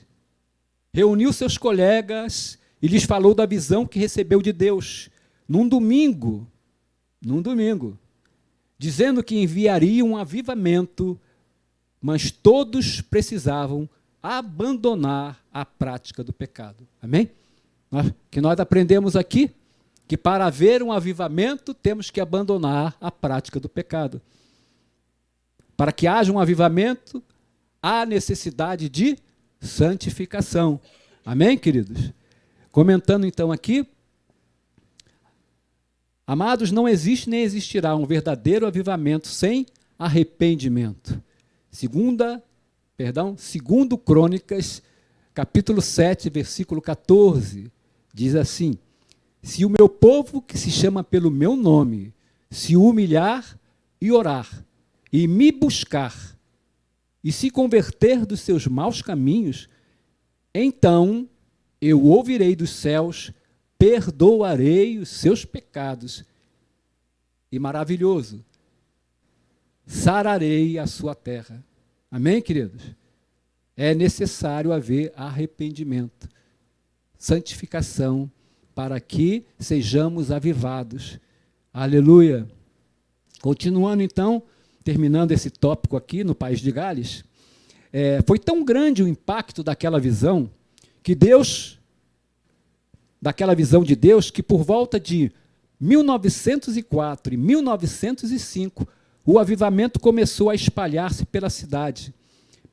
Reuniu seus colegas e lhes falou da visão que recebeu de Deus num domingo, dizendo que enviaria um avivamento, mas todos precisavam abandonar a prática do pecado. Amém? Que nós aprendemos aqui que para haver um avivamento temos que abandonar a prática do pecado. Para que haja um avivamento, há necessidade de santificação. Amém, queridos? Comentando então aqui, amados, não existe nem existirá um verdadeiro avivamento sem arrependimento. Segundo Crônicas, capítulo 7, versículo 14, diz assim: se o meu povo, que se chama pelo meu nome, se humilhar e orar, e me buscar, e se converter dos seus maus caminhos, então eu ouvirei dos céus, perdoarei os seus pecados, e maravilhoso, sararei a sua terra. Amém, queridos? É necessário haver arrependimento, santificação, para que sejamos avivados. Aleluia! Continuando então, terminando esse tópico aqui no País de Gales, foi tão grande o impacto daquela visão de Deus, que por volta de 1904 e 1905, o avivamento começou a espalhar-se pela cidade,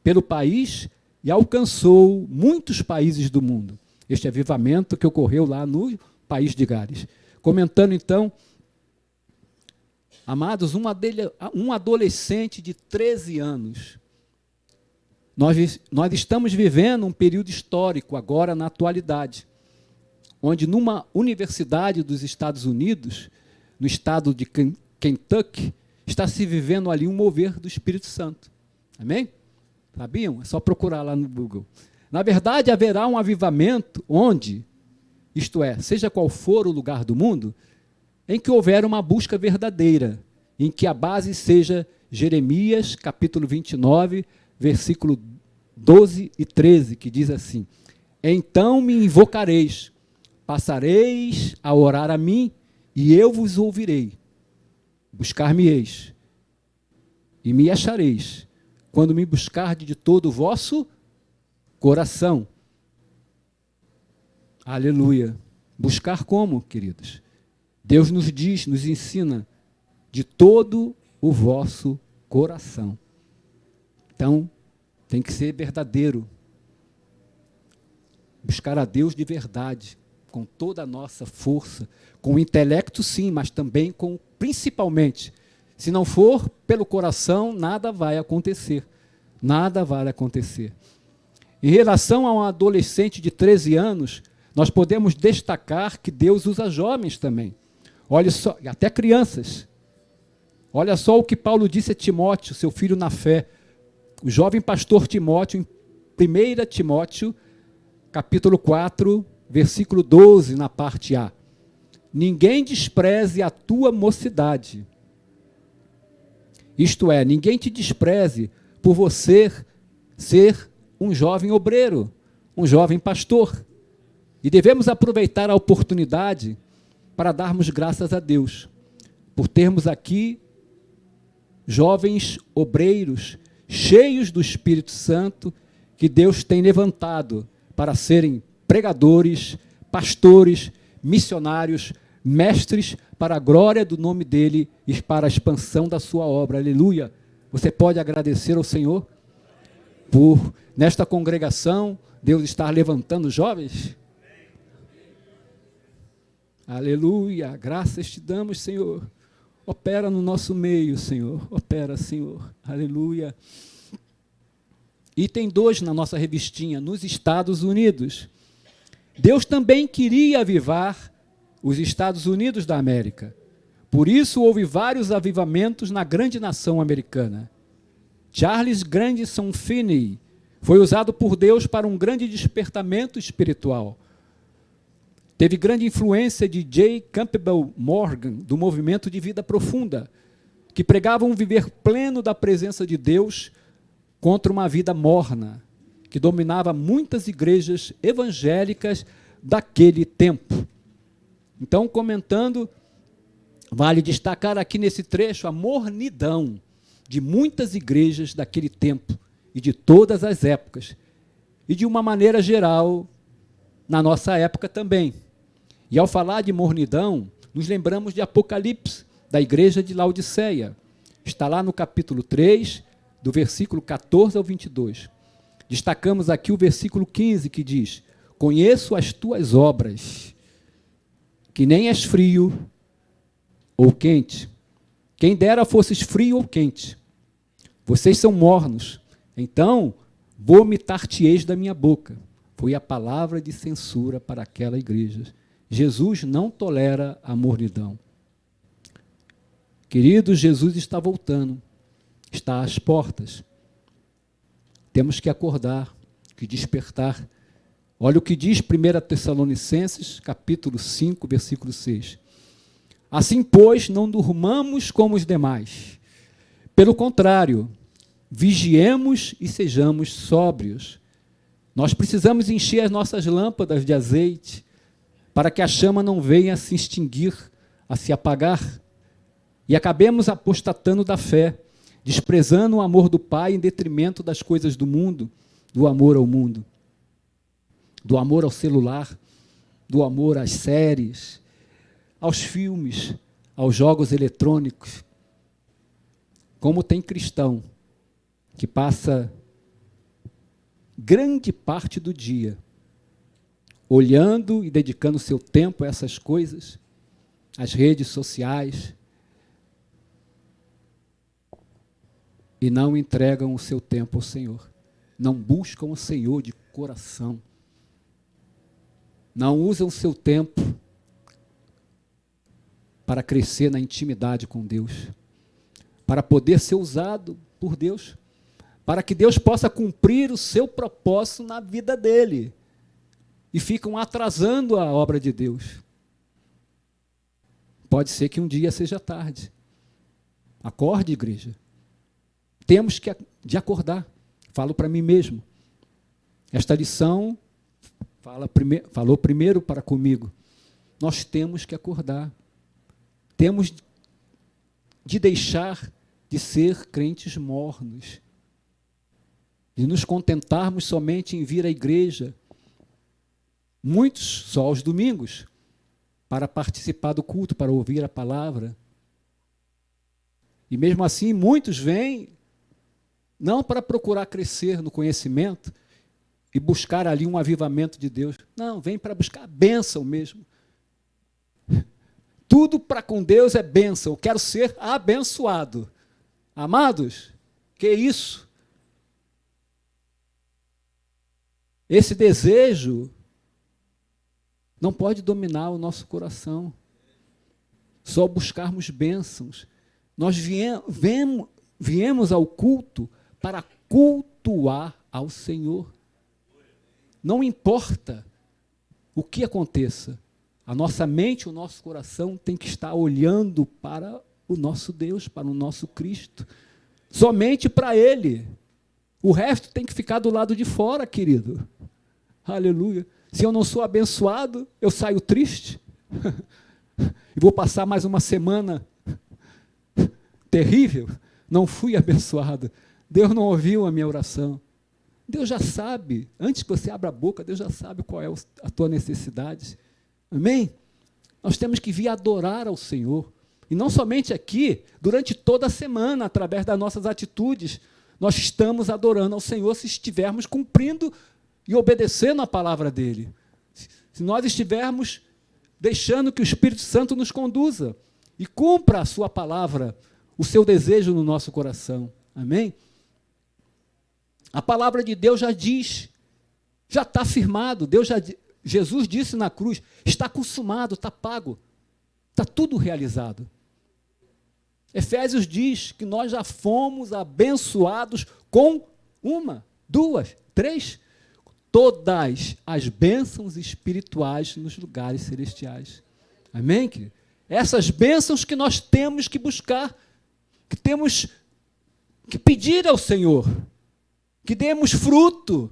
pelo país, e alcançou muitos países do mundo. Este avivamento que ocorreu lá no País de Gales. Comentando então, amados, um adolescente de 13 anos. Nós estamos vivendo um período histórico agora na atualidade, onde numa universidade dos Estados Unidos, no estado de Kentucky, está se vivendo ali um mover do Espírito Santo. Amém? Sabiam? É só procurar lá no Google. Na verdade, haverá um avivamento onde, isto é, seja qual for o lugar do mundo, em que houver uma busca verdadeira, em que a base seja Jeremias, capítulo 29, versículo 12 e 13, que diz assim: então me invocareis, passareis a orar a mim, e eu vos ouvirei. Buscar-me-eis, e me achareis, quando me buscardes de todo o vosso coração. Aleluia. Buscar como, queridos? Deus nos diz, nos ensina, de todo o vosso coração. Então, tem que ser verdadeiro. Buscar a Deus de verdade, com toda a nossa força, com o intelecto sim, mas também principalmente, se não for pelo coração, nada vai acontecer. Nada vai acontecer. Em relação a um adolescente de 13 anos, nós podemos destacar que Deus usa jovens também. Olha só, até crianças. Olha só o que Paulo disse a Timóteo, seu filho na fé. O jovem pastor Timóteo, em 1 Timóteo, capítulo 4, versículo 12, na parte A. Ninguém despreze a tua mocidade. Isto é, ninguém te despreze por você ser um jovem obreiro, um jovem pastor. E devemos aproveitar a oportunidade para darmos graças a Deus, por termos aqui jovens obreiros, cheios do Espírito Santo, que Deus tem levantado para serem pregadores, pastores, missionários, mestres, para a glória do nome dEle e para a expansão da sua obra. Aleluia! Você pode agradecer ao Senhor por, nesta congregação, Deus estar levantando jovens? Aleluia! Graças te damos, Senhor. Opera no nosso meio, Senhor. Opera, Senhor. Aleluia. Item 2 na nossa revistinha, nos Estados Unidos. Deus também queria avivar os Estados Unidos da América. Por isso, houve vários avivamentos na grande nação americana. Charles Grandison Finney foi usado por Deus para um grande despertamento espiritual. Teve grande influência de J. Campbell Morgan, do movimento de vida profunda, que pregava um viver pleno da presença de Deus contra uma vida morna, que dominava muitas igrejas evangélicas daquele tempo. Então, comentando, vale destacar aqui nesse trecho a mornidão de muitas igrejas daquele tempo e de todas as épocas, e de uma maneira geral, na nossa época também. E ao falar de mornidão, nos lembramos de Apocalipse, da igreja de Laodiceia. Está lá no capítulo 3, do versículo 14 ao 22. Destacamos aqui o versículo 15, que diz: conheço as tuas obras, que nem és frio ou quente. Quem dera fosses frio ou quente. Vocês são mornos, então vomitar-te-eis da minha boca. Foi a palavra de censura para aquela igreja. Jesus não tolera a mornidão. Queridos, Jesus está voltando, está às portas. Temos que acordar, que despertar. Olha o que diz 1 Tessalonicenses, capítulo 5, versículo 6. Assim, pois, não durmamos como os demais. Pelo contrário, vigiemos e sejamos sóbrios. Nós precisamos encher as nossas lâmpadas de azeite, para que a chama não venha a se extinguir, a se apagar, e acabemos apostatando da fé, desprezando o amor do Pai em detrimento das coisas do mundo, do amor ao mundo, do amor ao celular, do amor às séries, aos filmes, aos jogos eletrônicos. Como tem cristão que passa grande parte do dia olhando e dedicando seu tempo a essas coisas, às redes sociais, e não entregam o seu tempo ao Senhor, não buscam o Senhor de coração, não usam o seu tempo para crescer na intimidade com Deus, para poder ser usado por Deus, para que Deus possa cumprir o seu propósito na vida dele, e ficam atrasando a obra de Deus. Pode ser que um dia seja tarde. Acorde, igreja. Temos que acordar. Falo para mim mesmo. Esta lição falou primeiro para comigo. Nós temos que acordar. Temos de deixar de ser crentes mornos, de nos contentarmos somente em vir à igreja, muitos só aos domingos, para participar do culto, para ouvir a palavra. E mesmo assim, muitos vêm não para procurar crescer no conhecimento e buscar ali um avivamento de Deus. Não, vem para buscar a bênção mesmo. Tudo para com Deus é bênção. Eu quero ser abençoado. Amados, que isso? Esse desejo não pode dominar o nosso coração. Só buscarmos bênçãos. Nós viemos ao culto para cultuar ao Senhor. Não importa o que aconteça, a nossa mente, o nosso coração tem que estar olhando para o nosso Deus, para o nosso Cristo. Somente para Ele. O resto tem que ficar do lado de fora, querido. Aleluia. Se eu não sou abençoado, eu saio triste. E vou passar mais uma semana terrível. Não fui abençoado. Deus não ouviu a minha oração. Deus já sabe. Antes que você abra a boca, Deus já sabe qual é a tua necessidade. Amém? Nós temos que vir adorar ao Senhor. E não somente aqui, durante toda a semana, através das nossas atitudes, nós estamos adorando ao Senhor se estivermos cumprindo e obedecendo a palavra dEle. Se nós estivermos deixando que o Espírito Santo nos conduza e cumpra a sua palavra, o seu desejo no nosso coração. Amém? A palavra de Deus já diz, já está firmado, Jesus disse na cruz, está consumado, está pago, está tudo realizado. Efésios diz que nós já fomos abençoados com uma, duas, três, todas as bênçãos espirituais nos lugares celestiais. Amém, querido? Essas bênçãos que nós temos que buscar, que temos que pedir ao Senhor, que demos fruto,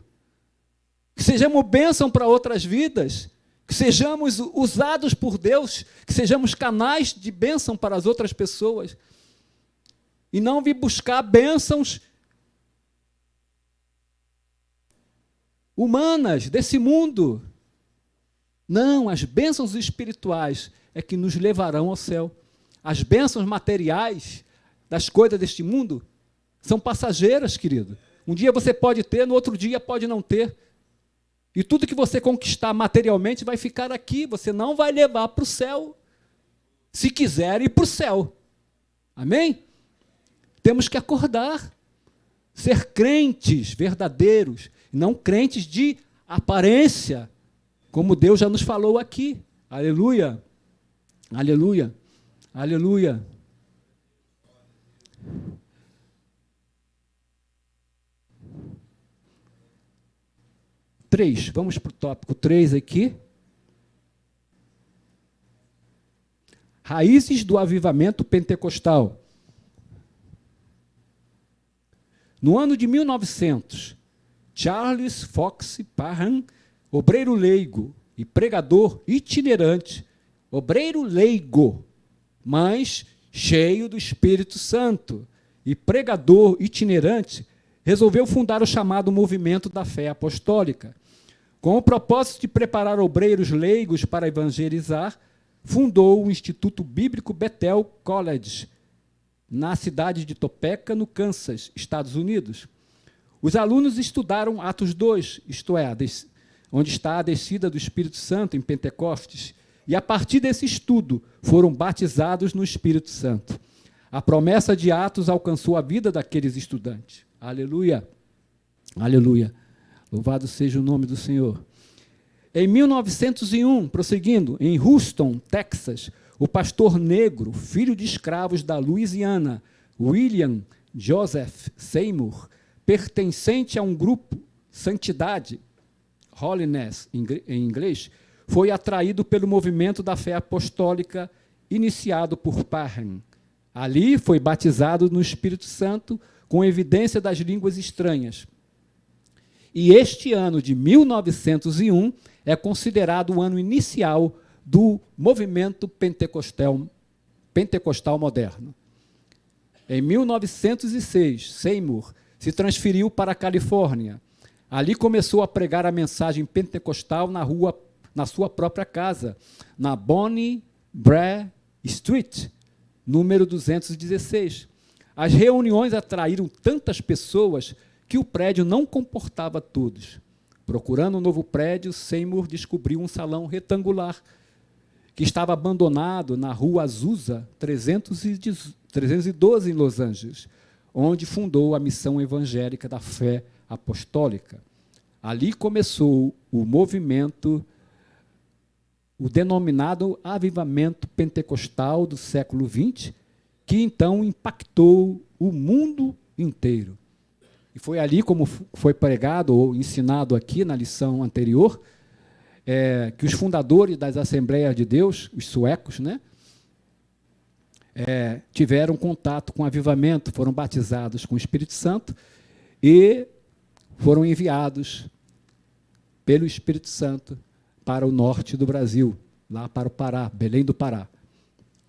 que sejamos bênção para outras vidas, que sejamos usados por Deus, que sejamos canais de bênção para as outras pessoas, e não vir buscar bênçãos humanas desse mundo, Não, as bênçãos espirituais é que nos levarão ao céu. As bênçãos materiais das coisas deste mundo são passageiras, querido. Um dia você pode ter, no outro dia pode não ter. E tudo que você conquistar materialmente vai ficar aqui, você não vai levar para o céu. Se quiser ir para o céu. Amém? Temos que acordar, ser crentes verdadeiros, não crentes de aparência, como Deus já nos falou aqui. Aleluia, aleluia, aleluia. 3, vamos para o tópico 3 aqui. Raízes do avivamento pentecostal. No ano de 1900, Charles Fox Parham, obreiro leigo e pregador itinerante, obreiro leigo, mas cheio do Espírito Santo, e pregador itinerante, resolveu fundar o chamado Movimento da Fé Apostólica. Com o propósito de preparar obreiros leigos para evangelizar, fundou o Instituto Bíblico Bethel College, na cidade de Topeka, no Kansas, Estados Unidos. Os alunos estudaram Atos 2, isto é, onde está a descida do Espírito Santo em Pentecostes, e a partir desse estudo foram batizados no Espírito Santo. A promessa de Atos alcançou a vida daqueles estudantes. Aleluia, aleluia. Louvado seja o nome do Senhor. Em 1901, prosseguindo, em Houston, Texas, o pastor negro, filho de escravos da Louisiana, William Joseph Seymour, pertencente a um grupo, Santidade, Holiness em inglês, foi atraído pelo movimento da fé apostólica iniciado por Parham. Ali foi batizado no Espírito Santo com evidência das línguas estranhas. E este ano de 1901 é considerado o ano inicial do movimento pentecostal moderno. Em 1906, Seymour se transferiu para a Califórnia. Ali começou a pregar a mensagem pentecostal na sua própria casa, na Bonnie Brae Street, número 216. As reuniões atraíram tantas pessoas que o prédio não comportava todos. Procurando um novo prédio, Seymour descobriu um salão retangular que estava abandonado na rua Azusa 312, em Los Angeles, onde fundou a missão evangélica da fé apostólica. Ali começou o movimento, o denominado avivamento pentecostal do século XX, que então impactou o mundo inteiro. E foi ali, como foi pregado ou ensinado aqui na lição anterior, que os fundadores das Assembleias de Deus, os suecos, né, tiveram contato com o avivamento, foram batizados com o Espírito Santo e foram enviados pelo Espírito Santo para o norte do Brasil, lá para o Pará, Belém do Pará.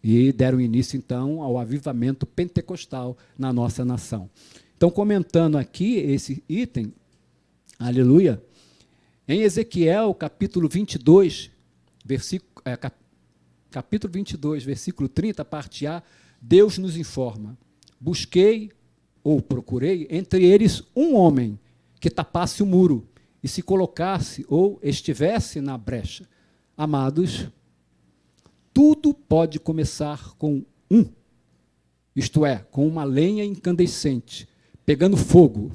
E deram início, então, ao avivamento pentecostal na nossa nação. Então, comentando aqui esse item, aleluia, em Ezequiel, capítulo 22, capítulo 22, versículo 30, parte A, Deus nos informa: busquei, ou procurei, entre eles um homem que tapasse o muro e se colocasse ou estivesse na brecha. Amados, tudo pode começar com isto é, com uma lenha incandescente, pegando fogo.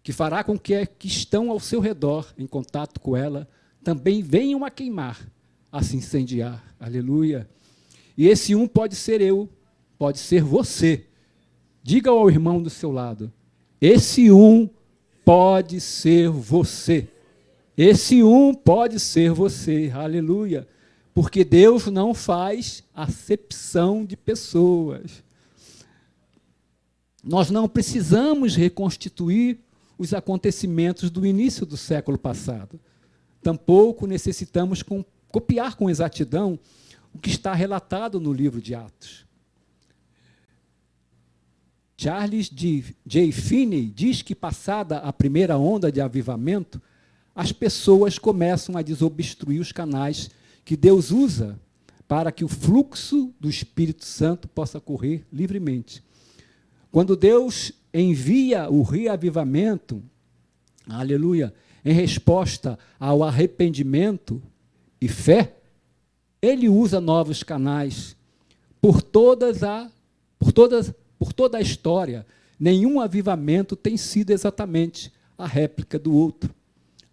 Que fará com que estão ao seu redor, em contato com ela, também venham a queimar, a se incendiar. Aleluia. E esse pode ser eu, pode ser você. Diga ao irmão do seu lado: esse pode ser você. Esse pode ser você. Aleluia. Porque Deus não faz acepção de pessoas. Nós não precisamos reconstituir os acontecimentos do início do século passado. Tampouco necessitamos copiar com exatidão o que está relatado no livro de Atos. Charles J. Finney diz que, passada a primeira onda de avivamento, as pessoas começam a desobstruir os canais que Deus usa para que o fluxo do Espírito Santo possa correr livremente. Quando Deus envia o reavivamento, aleluia, em resposta ao arrependimento e fé, ele usa novos canais. Por toda a história, nenhum avivamento tem sido exatamente a réplica do outro.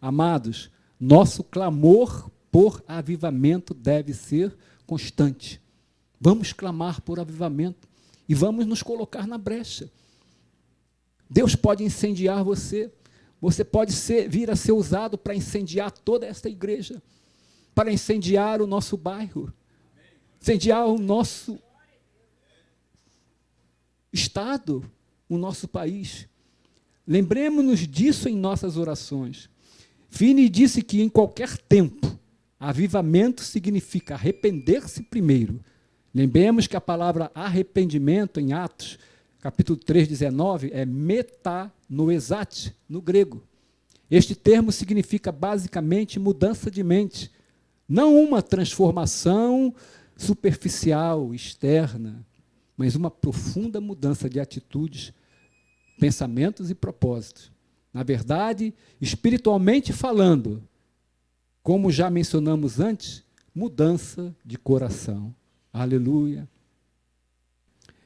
Amados, nosso clamor por avivamento deve ser constante. Vamos clamar por avivamento e vamos nos colocar na brecha. Deus pode incendiar você. Você pode vir a ser usado para incendiar toda esta igreja, para incendiar o nosso bairro, incendiar o nosso estado, o nosso país. Lembremos-nos disso em nossas orações. Finney disse que em qualquer tempo, avivamento significa arrepender-se primeiro. Lembremos que a palavra arrependimento em Atos, capítulo 3, 19, é metanoesate, no grego. Este termo significa basicamente mudança de mente, não uma transformação superficial, externa, mas uma profunda mudança de atitudes, pensamentos e propósitos. Na verdade, espiritualmente falando, como já mencionamos antes, mudança de coração. Aleluia.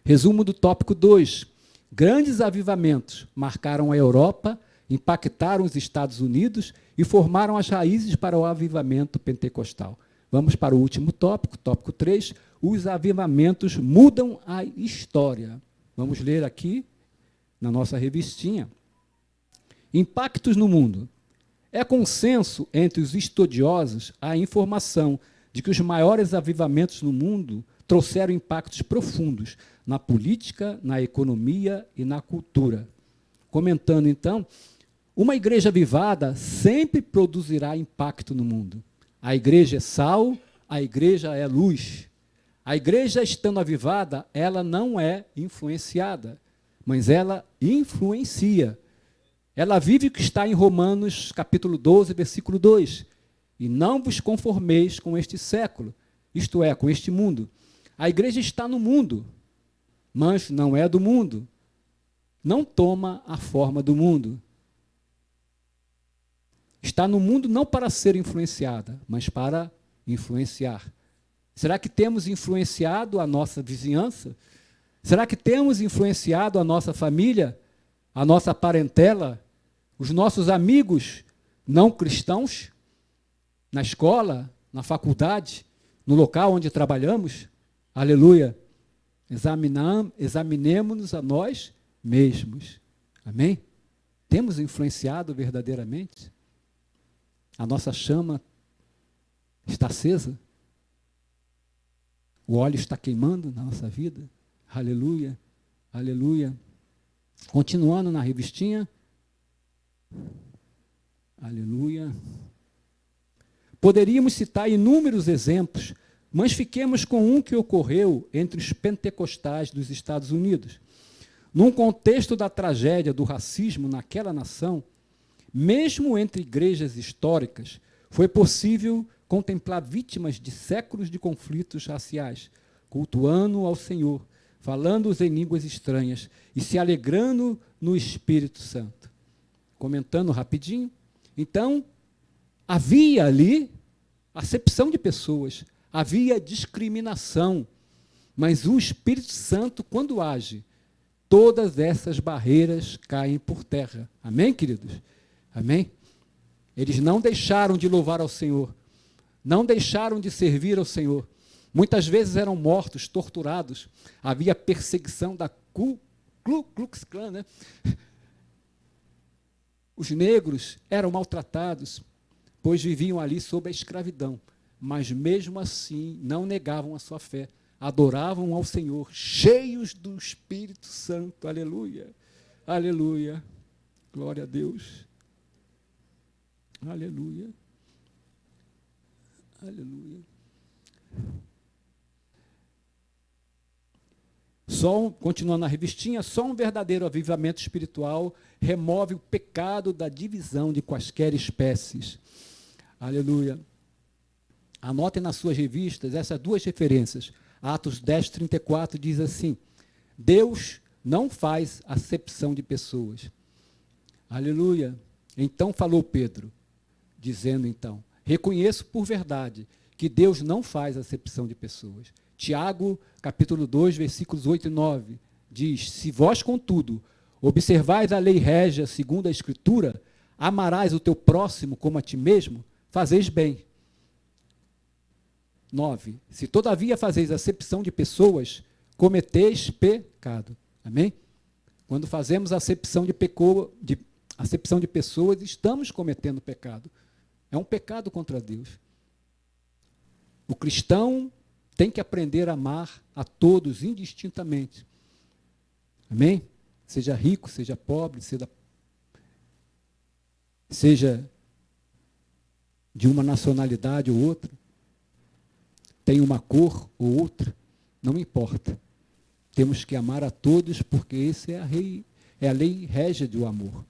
Resumo do tópico 2. Grandes avivamentos marcaram a Europa, impactaram os Estados Unidos e formaram as raízes para o avivamento pentecostal. Vamos para o último tópico, tópico 3. Os avivamentos mudam a história. Vamos ler aqui na nossa revistinha. Impactos no mundo. É consenso entre os estudiosos a informação de que os maiores avivamentos no mundo trouxeram impactos profundos na política, na economia e na cultura. Comentando, então, uma igreja avivada sempre produzirá impacto no mundo. A igreja é sal, a igreja é luz. A igreja, estando avivada, ela não é influenciada, mas ela influencia. Ela vive o que está em Romanos, capítulo 12, versículo 2. E não vos conformeis com este século, isto é, com este mundo. A igreja está no mundo, mas não é do mundo. Não toma a forma do mundo. Está no mundo não para ser influenciada, mas para influenciar. Será que temos influenciado a nossa vizinhança? Será que temos influenciado a nossa família, a nossa parentela, os nossos amigos não cristãos? Na escola, na faculdade, no local onde trabalhamos? Aleluia. Examinemos-nos a nós mesmos. Amém? Temos influenciado verdadeiramente? A nossa chama está acesa? O óleo está queimando na nossa vida? Aleluia, aleluia. Continuando na revistinha. Aleluia. Poderíamos citar inúmeros exemplos, mas fiquemos com um que ocorreu entre os pentecostais dos Estados Unidos. Num contexto da tragédia do racismo naquela nação, mesmo entre igrejas históricas, foi possível contemplar vítimas de séculos de conflitos raciais, cultuando ao Senhor, falando em línguas estranhas e se alegrando no Espírito Santo. Comentando rapidinho, então, havia ali acepção de pessoas, havia discriminação, mas o Espírito Santo, quando age, todas essas barreiras caem por terra. Amém, queridos? Amém? Eles não deixaram de louvar ao Senhor, não deixaram de servir ao Senhor. Muitas vezes eram mortos, torturados, havia perseguição da Ku Klux Klan, né? Os negros eram maltratados, pois viviam ali sob a escravidão, mas mesmo assim não negavam a sua fé, adoravam ao Senhor, cheios do Espírito Santo, aleluia, aleluia, glória a Deus, aleluia, aleluia. Continuando na revistinha, só um verdadeiro avivamento espiritual remove o pecado da divisão de quaisquer espécies. Aleluia. Anotem nas suas revistas essas duas referências. Atos 10, 34 diz assim: Deus não faz acepção de pessoas. Aleluia. Então falou Pedro, dizendo então, reconheço por verdade que Deus não faz acepção de pessoas. Tiago, capítulo 2, versículos 8 e 9, diz, se vós, contudo, observais a lei régia segundo a Escritura, amarás o teu próximo como a ti mesmo, fazeis bem. 9. Se todavia fazeis acepção de pessoas, cometeis pecado. Amém? Quando fazemos acepção de pessoas, estamos cometendo pecado. É um pecado contra Deus. O cristão tem que aprender a amar a todos indistintamente. Amém? Seja rico, seja pobre, seja de uma nacionalidade ou outra, tem uma cor ou outra, não importa. Temos que amar a todos, porque esse é a lei régia do amor.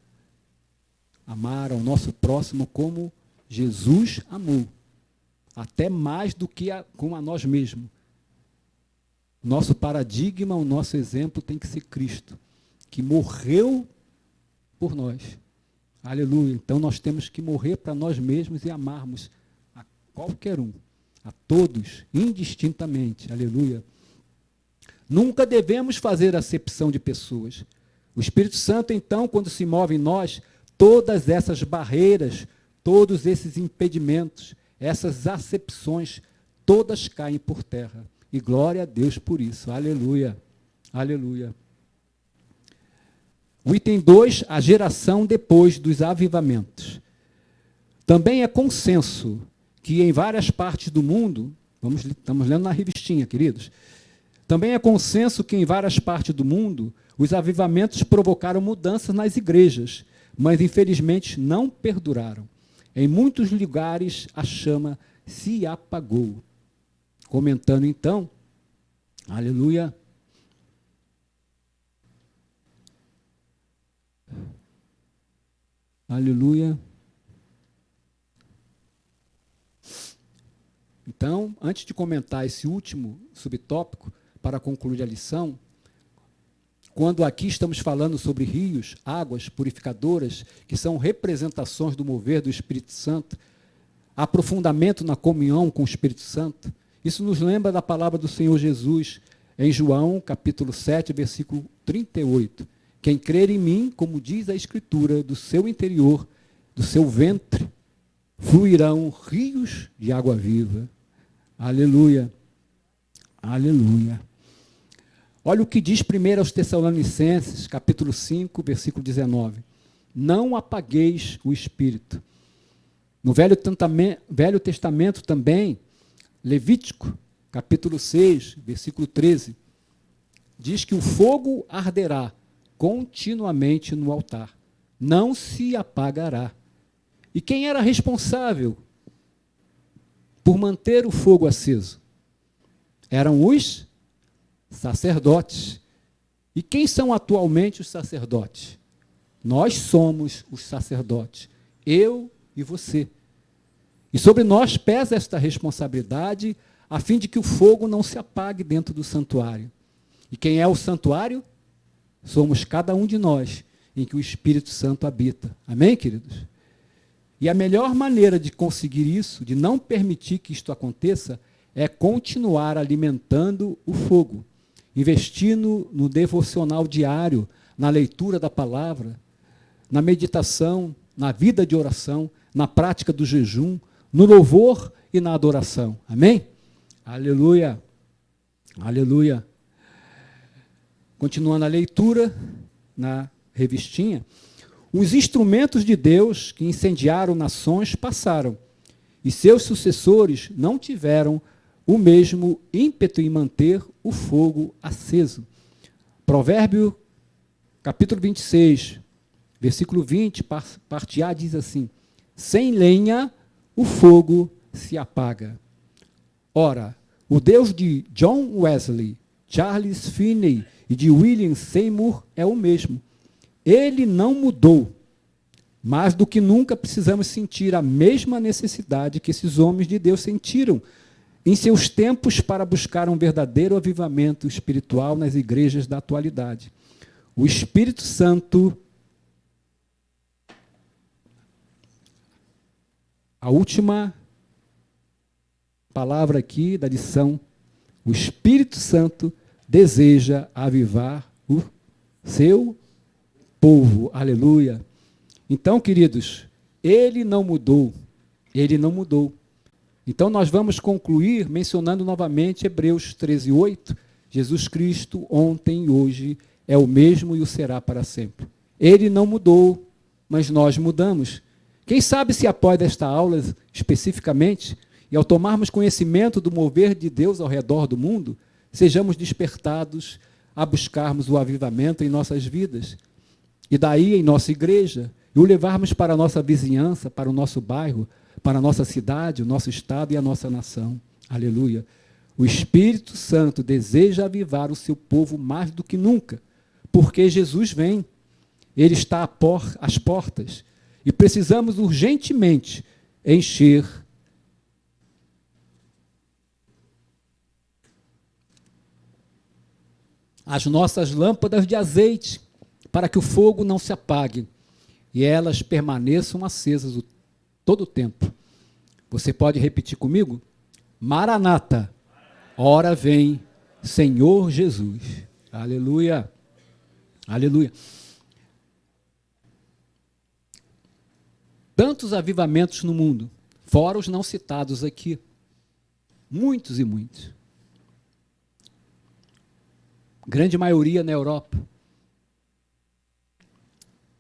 Amar ao nosso próximo como Jesus amou, até mais do que com a nós mesmos. Nosso paradigma, o nosso exemplo tem que ser Cristo, que morreu por nós. Aleluia. Então nós temos que morrer para nós mesmos e amarmos a qualquer um, a todos, indistintamente. Aleluia. Nunca devemos fazer acepção de pessoas. O Espírito Santo, então, quando se move em nós, todas essas barreiras, todos esses impedimentos, essas acepções, todas caem por terra. E glória a Deus por isso. Aleluia. Aleluia. O item 2, a geração depois dos avivamentos. Também é consenso que em várias partes do mundo, estamos lendo na revistinha, queridos, também é consenso que em várias partes do mundo os avivamentos provocaram mudanças nas igrejas, mas infelizmente não perduraram. Em muitos lugares a chama se apagou. Comentando então, aleluia. Aleluia. Então, antes de comentar esse último subtópico, para concluir a lição, quando aqui estamos falando sobre rios, águas purificadoras, que são representações do mover do Espírito Santo, aprofundamento na comunhão com o Espírito Santo, isso nos lembra da palavra do Senhor Jesus, em João, capítulo 7, versículo 38. Quem crer em mim, como diz a Escritura, do seu interior, do seu ventre, fluirão rios de água viva. Aleluia. Aleluia. Olha o que diz primeiro aos Tessalonicenses, capítulo 5, versículo 19. Não apagueis o Espírito. No Velho Testamento também, Levítico, capítulo 6, versículo 13, diz que o fogo arderá continuamente no altar, não se apagará. E quem era responsável por manter o fogo aceso? Eram os sacerdotes. E quem são atualmente os sacerdotes? Nós somos os sacerdotes, eu e você. E sobre nós pesa esta responsabilidade, a fim de que o fogo não se apague dentro do santuário. E quem é o santuário? Somos cada um de nós, em que o Espírito Santo habita. Amém, queridos? E a melhor maneira de conseguir isso, de não permitir que isto aconteça, é continuar alimentando o fogo, investindo no devocional diário, na leitura da palavra, na meditação, na vida de oração, na prática do jejum, no louvor e na adoração. Amém? Aleluia. Aleluia. Continuando a leitura na revistinha, os instrumentos de Deus que incendiaram nações passaram, e seus sucessores não tiveram o mesmo ímpeto em manter o fogo aceso. Provérbio, capítulo 26, versículo 20, parte A, diz assim, sem lenha o fogo se apaga. Ora, o Deus de John Wesley, Charles Finney e de William Seymour é o mesmo. Ele não mudou. Mais do que nunca precisamos sentir a mesma necessidade que esses homens de Deus sentiram em seus tempos para buscar um verdadeiro avivamento espiritual nas igrejas da atualidade. O Espírito Santo, a última palavra aqui da lição, o Espírito Santo deseja avivar o seu povo. Aleluia. Então, queridos, ele não mudou. Ele não mudou. Então, nós vamos concluir mencionando novamente Hebreus 13:8. Jesus Cristo, ontem e hoje, é o mesmo e o será para sempre. Ele não mudou, mas nós mudamos. Quem sabe se após esta aula, especificamente, e ao tomarmos conhecimento do mover de Deus ao redor do mundo, sejamos despertados a buscarmos o avivamento em nossas vidas. E daí, em nossa igreja, e o levarmos para a nossa vizinhança, para o nosso bairro, para a nossa cidade, o nosso estado e a nossa nação. Aleluia. O Espírito Santo deseja avivar o seu povo mais do que nunca, porque Jesus vem. Ele está às portas e precisamos urgentemente encher as nossas lâmpadas de azeite para que o fogo não se apague e elas permaneçam acesas todo o tempo. Você pode repetir comigo? Maranata, ora vem, Senhor Jesus. Aleluia. Aleluia. Tantos avivamentos no mundo, fora os não citados aqui. Muitos e muitos. Grande maioria na Europa.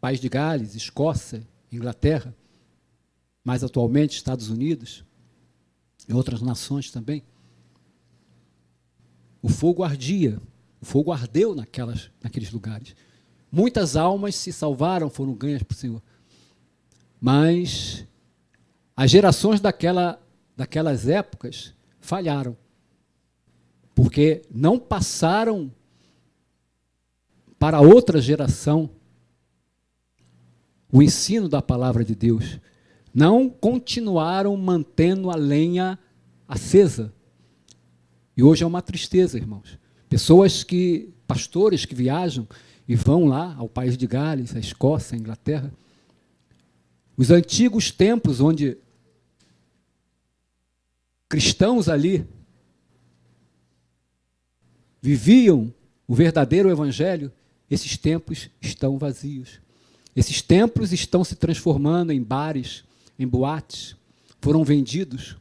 País de Gales, Escócia, Inglaterra, mais atualmente Estados Unidos e outras nações também. O fogo ardia, o fogo ardeu naqueles lugares. Muitas almas se salvaram, foram ganhas para o Senhor. Mas as gerações daquelas épocas falharam, porque não passaram para outra geração o ensino da palavra de Deus. Não continuaram mantendo a lenha acesa. E hoje é uma tristeza, irmãos. Pastores que viajam e vão lá ao país de Gales, à Escócia, à Inglaterra. Os antigos templos onde cristãos ali viviam o verdadeiro evangelho, esses templos estão vazios. Esses templos estão se transformando em bares, em boates, foram vendidos.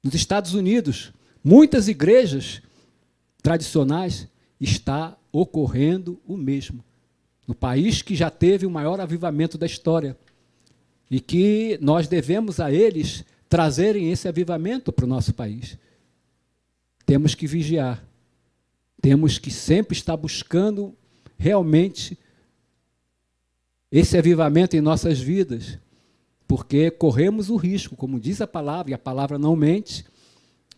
Nos Estados Unidos, muitas igrejas tradicionais está ocorrendo o mesmo. No país que já teve o maior avivamento da história e que nós devemos a eles trazerem esse avivamento para o nosso país. Temos que vigiar. Temos que sempre estar buscando realmente esse avivamento em nossas vidas, porque corremos o risco, como diz a palavra, e a palavra não mente,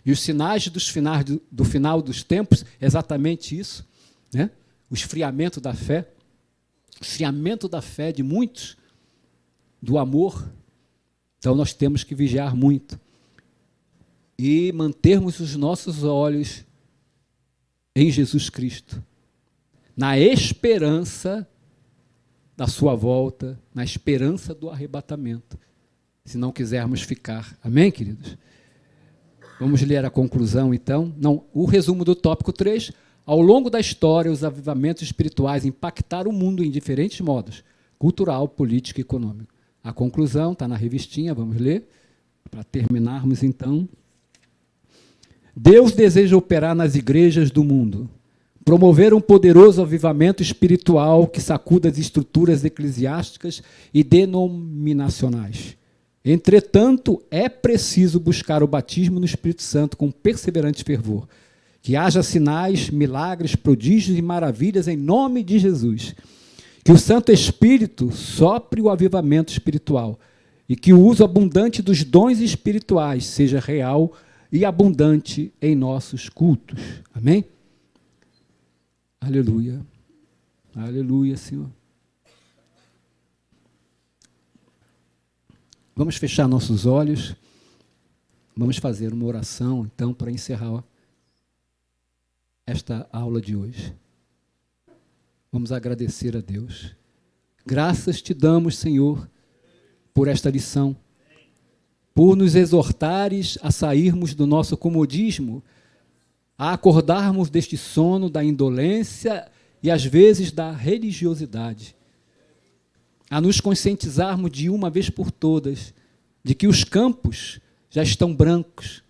e os sinais do final dos tempos, é exatamente isso, né? O esfriamento da fé de muitos, do amor. Então nós temos que vigiar muito e mantermos os nossos olhos em Jesus Cristo, na esperança da sua volta, na esperança do arrebatamento, se não quisermos ficar. Amém, queridos? Vamos ler a conclusão, então. O resumo do tópico 3. Ao longo da história, os avivamentos espirituais impactaram o mundo em diferentes modos, cultural, político e econômico. A conclusão está na revistinha, vamos ler, para terminarmos, então. Deus deseja operar nas igrejas do mundo, promover um poderoso avivamento espiritual que sacuda as estruturas eclesiásticas e denominacionais. Entretanto, é preciso buscar o batismo no Espírito Santo com perseverante fervor, que haja sinais, milagres, prodígios e maravilhas em nome de Jesus, que o Santo Espírito sopre o avivamento espiritual e que o uso abundante dos dons espirituais seja real e abundante em nossos cultos. Amém? Aleluia. Aleluia, Senhor. Vamos fechar nossos olhos. Vamos fazer uma oração, então, para encerrar esta aula de hoje. Vamos agradecer a Deus. Graças te damos, Senhor, por esta lição, por nos exortares a sairmos do nosso comodismo, a acordarmos deste sono da indolência e, às vezes, da religiosidade, a nos conscientizarmos de uma vez por todas de que os campos já estão brancos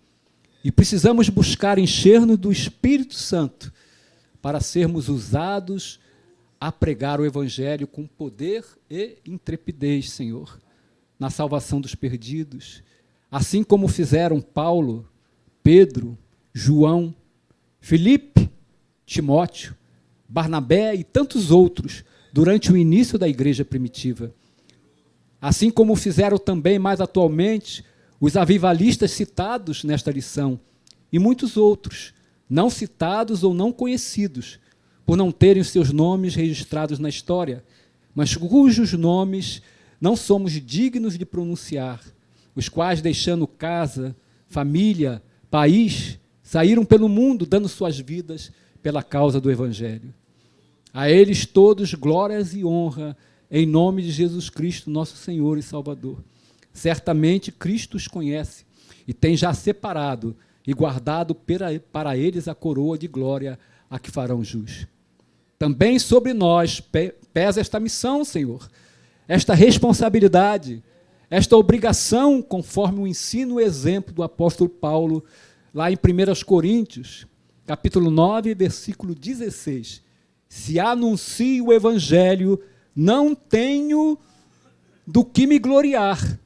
e precisamos buscar encher-nos do Espírito Santo para sermos usados a pregar o Evangelho com poder e intrepidez, Senhor, na salvação dos perdidos, assim como fizeram Paulo, Pedro, João, Filipe, Timóteo, Barnabé e tantos outros durante o início da igreja primitiva. Assim como fizeram também, mais atualmente, os avivalistas citados nesta lição e muitos outros, não citados ou não conhecidos, por não terem os seus nomes registrados na história, mas cujos nomes não somos dignos de pronunciar, os quais, deixando casa, família, país, saíram pelo mundo dando suas vidas pela causa do Evangelho. A eles todos glórias e honra, em nome de Jesus Cristo, nosso Senhor e Salvador. Certamente Cristo os conhece e tem já separado e guardado para eles a coroa de glória a que farão jus. Também sobre nós pesa esta missão, Senhor, esta responsabilidade, esta obrigação, conforme o ensino e exemplo do apóstolo Paulo, lá em 1 Coríntios, capítulo 9, versículo 16. Se anuncio o Evangelho, não tenho do que me gloriar,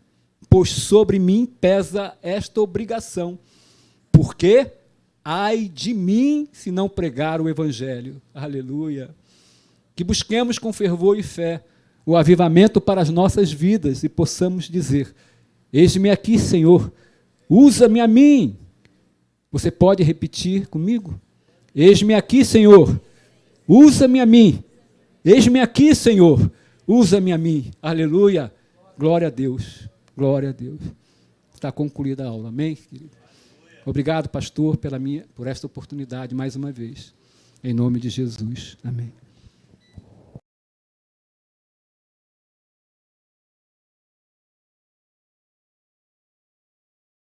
pois sobre mim pesa esta obrigação. Porque ai de mim se não pregar o Evangelho. Aleluia. Que busquemos com fervor e fé o avivamento para as nossas vidas e possamos dizer: eis-me aqui, Senhor, usa-me a mim. Você pode repetir comigo? Eis-me aqui, Senhor, usa-me a mim. Eis-me aqui, Senhor, usa-me a mim. Aleluia. Glória a Deus. Glória a Deus. Está concluída a aula. Amém, querido? Obrigado, pastor, por esta oportunidade mais uma vez. Em nome de Jesus. Amém.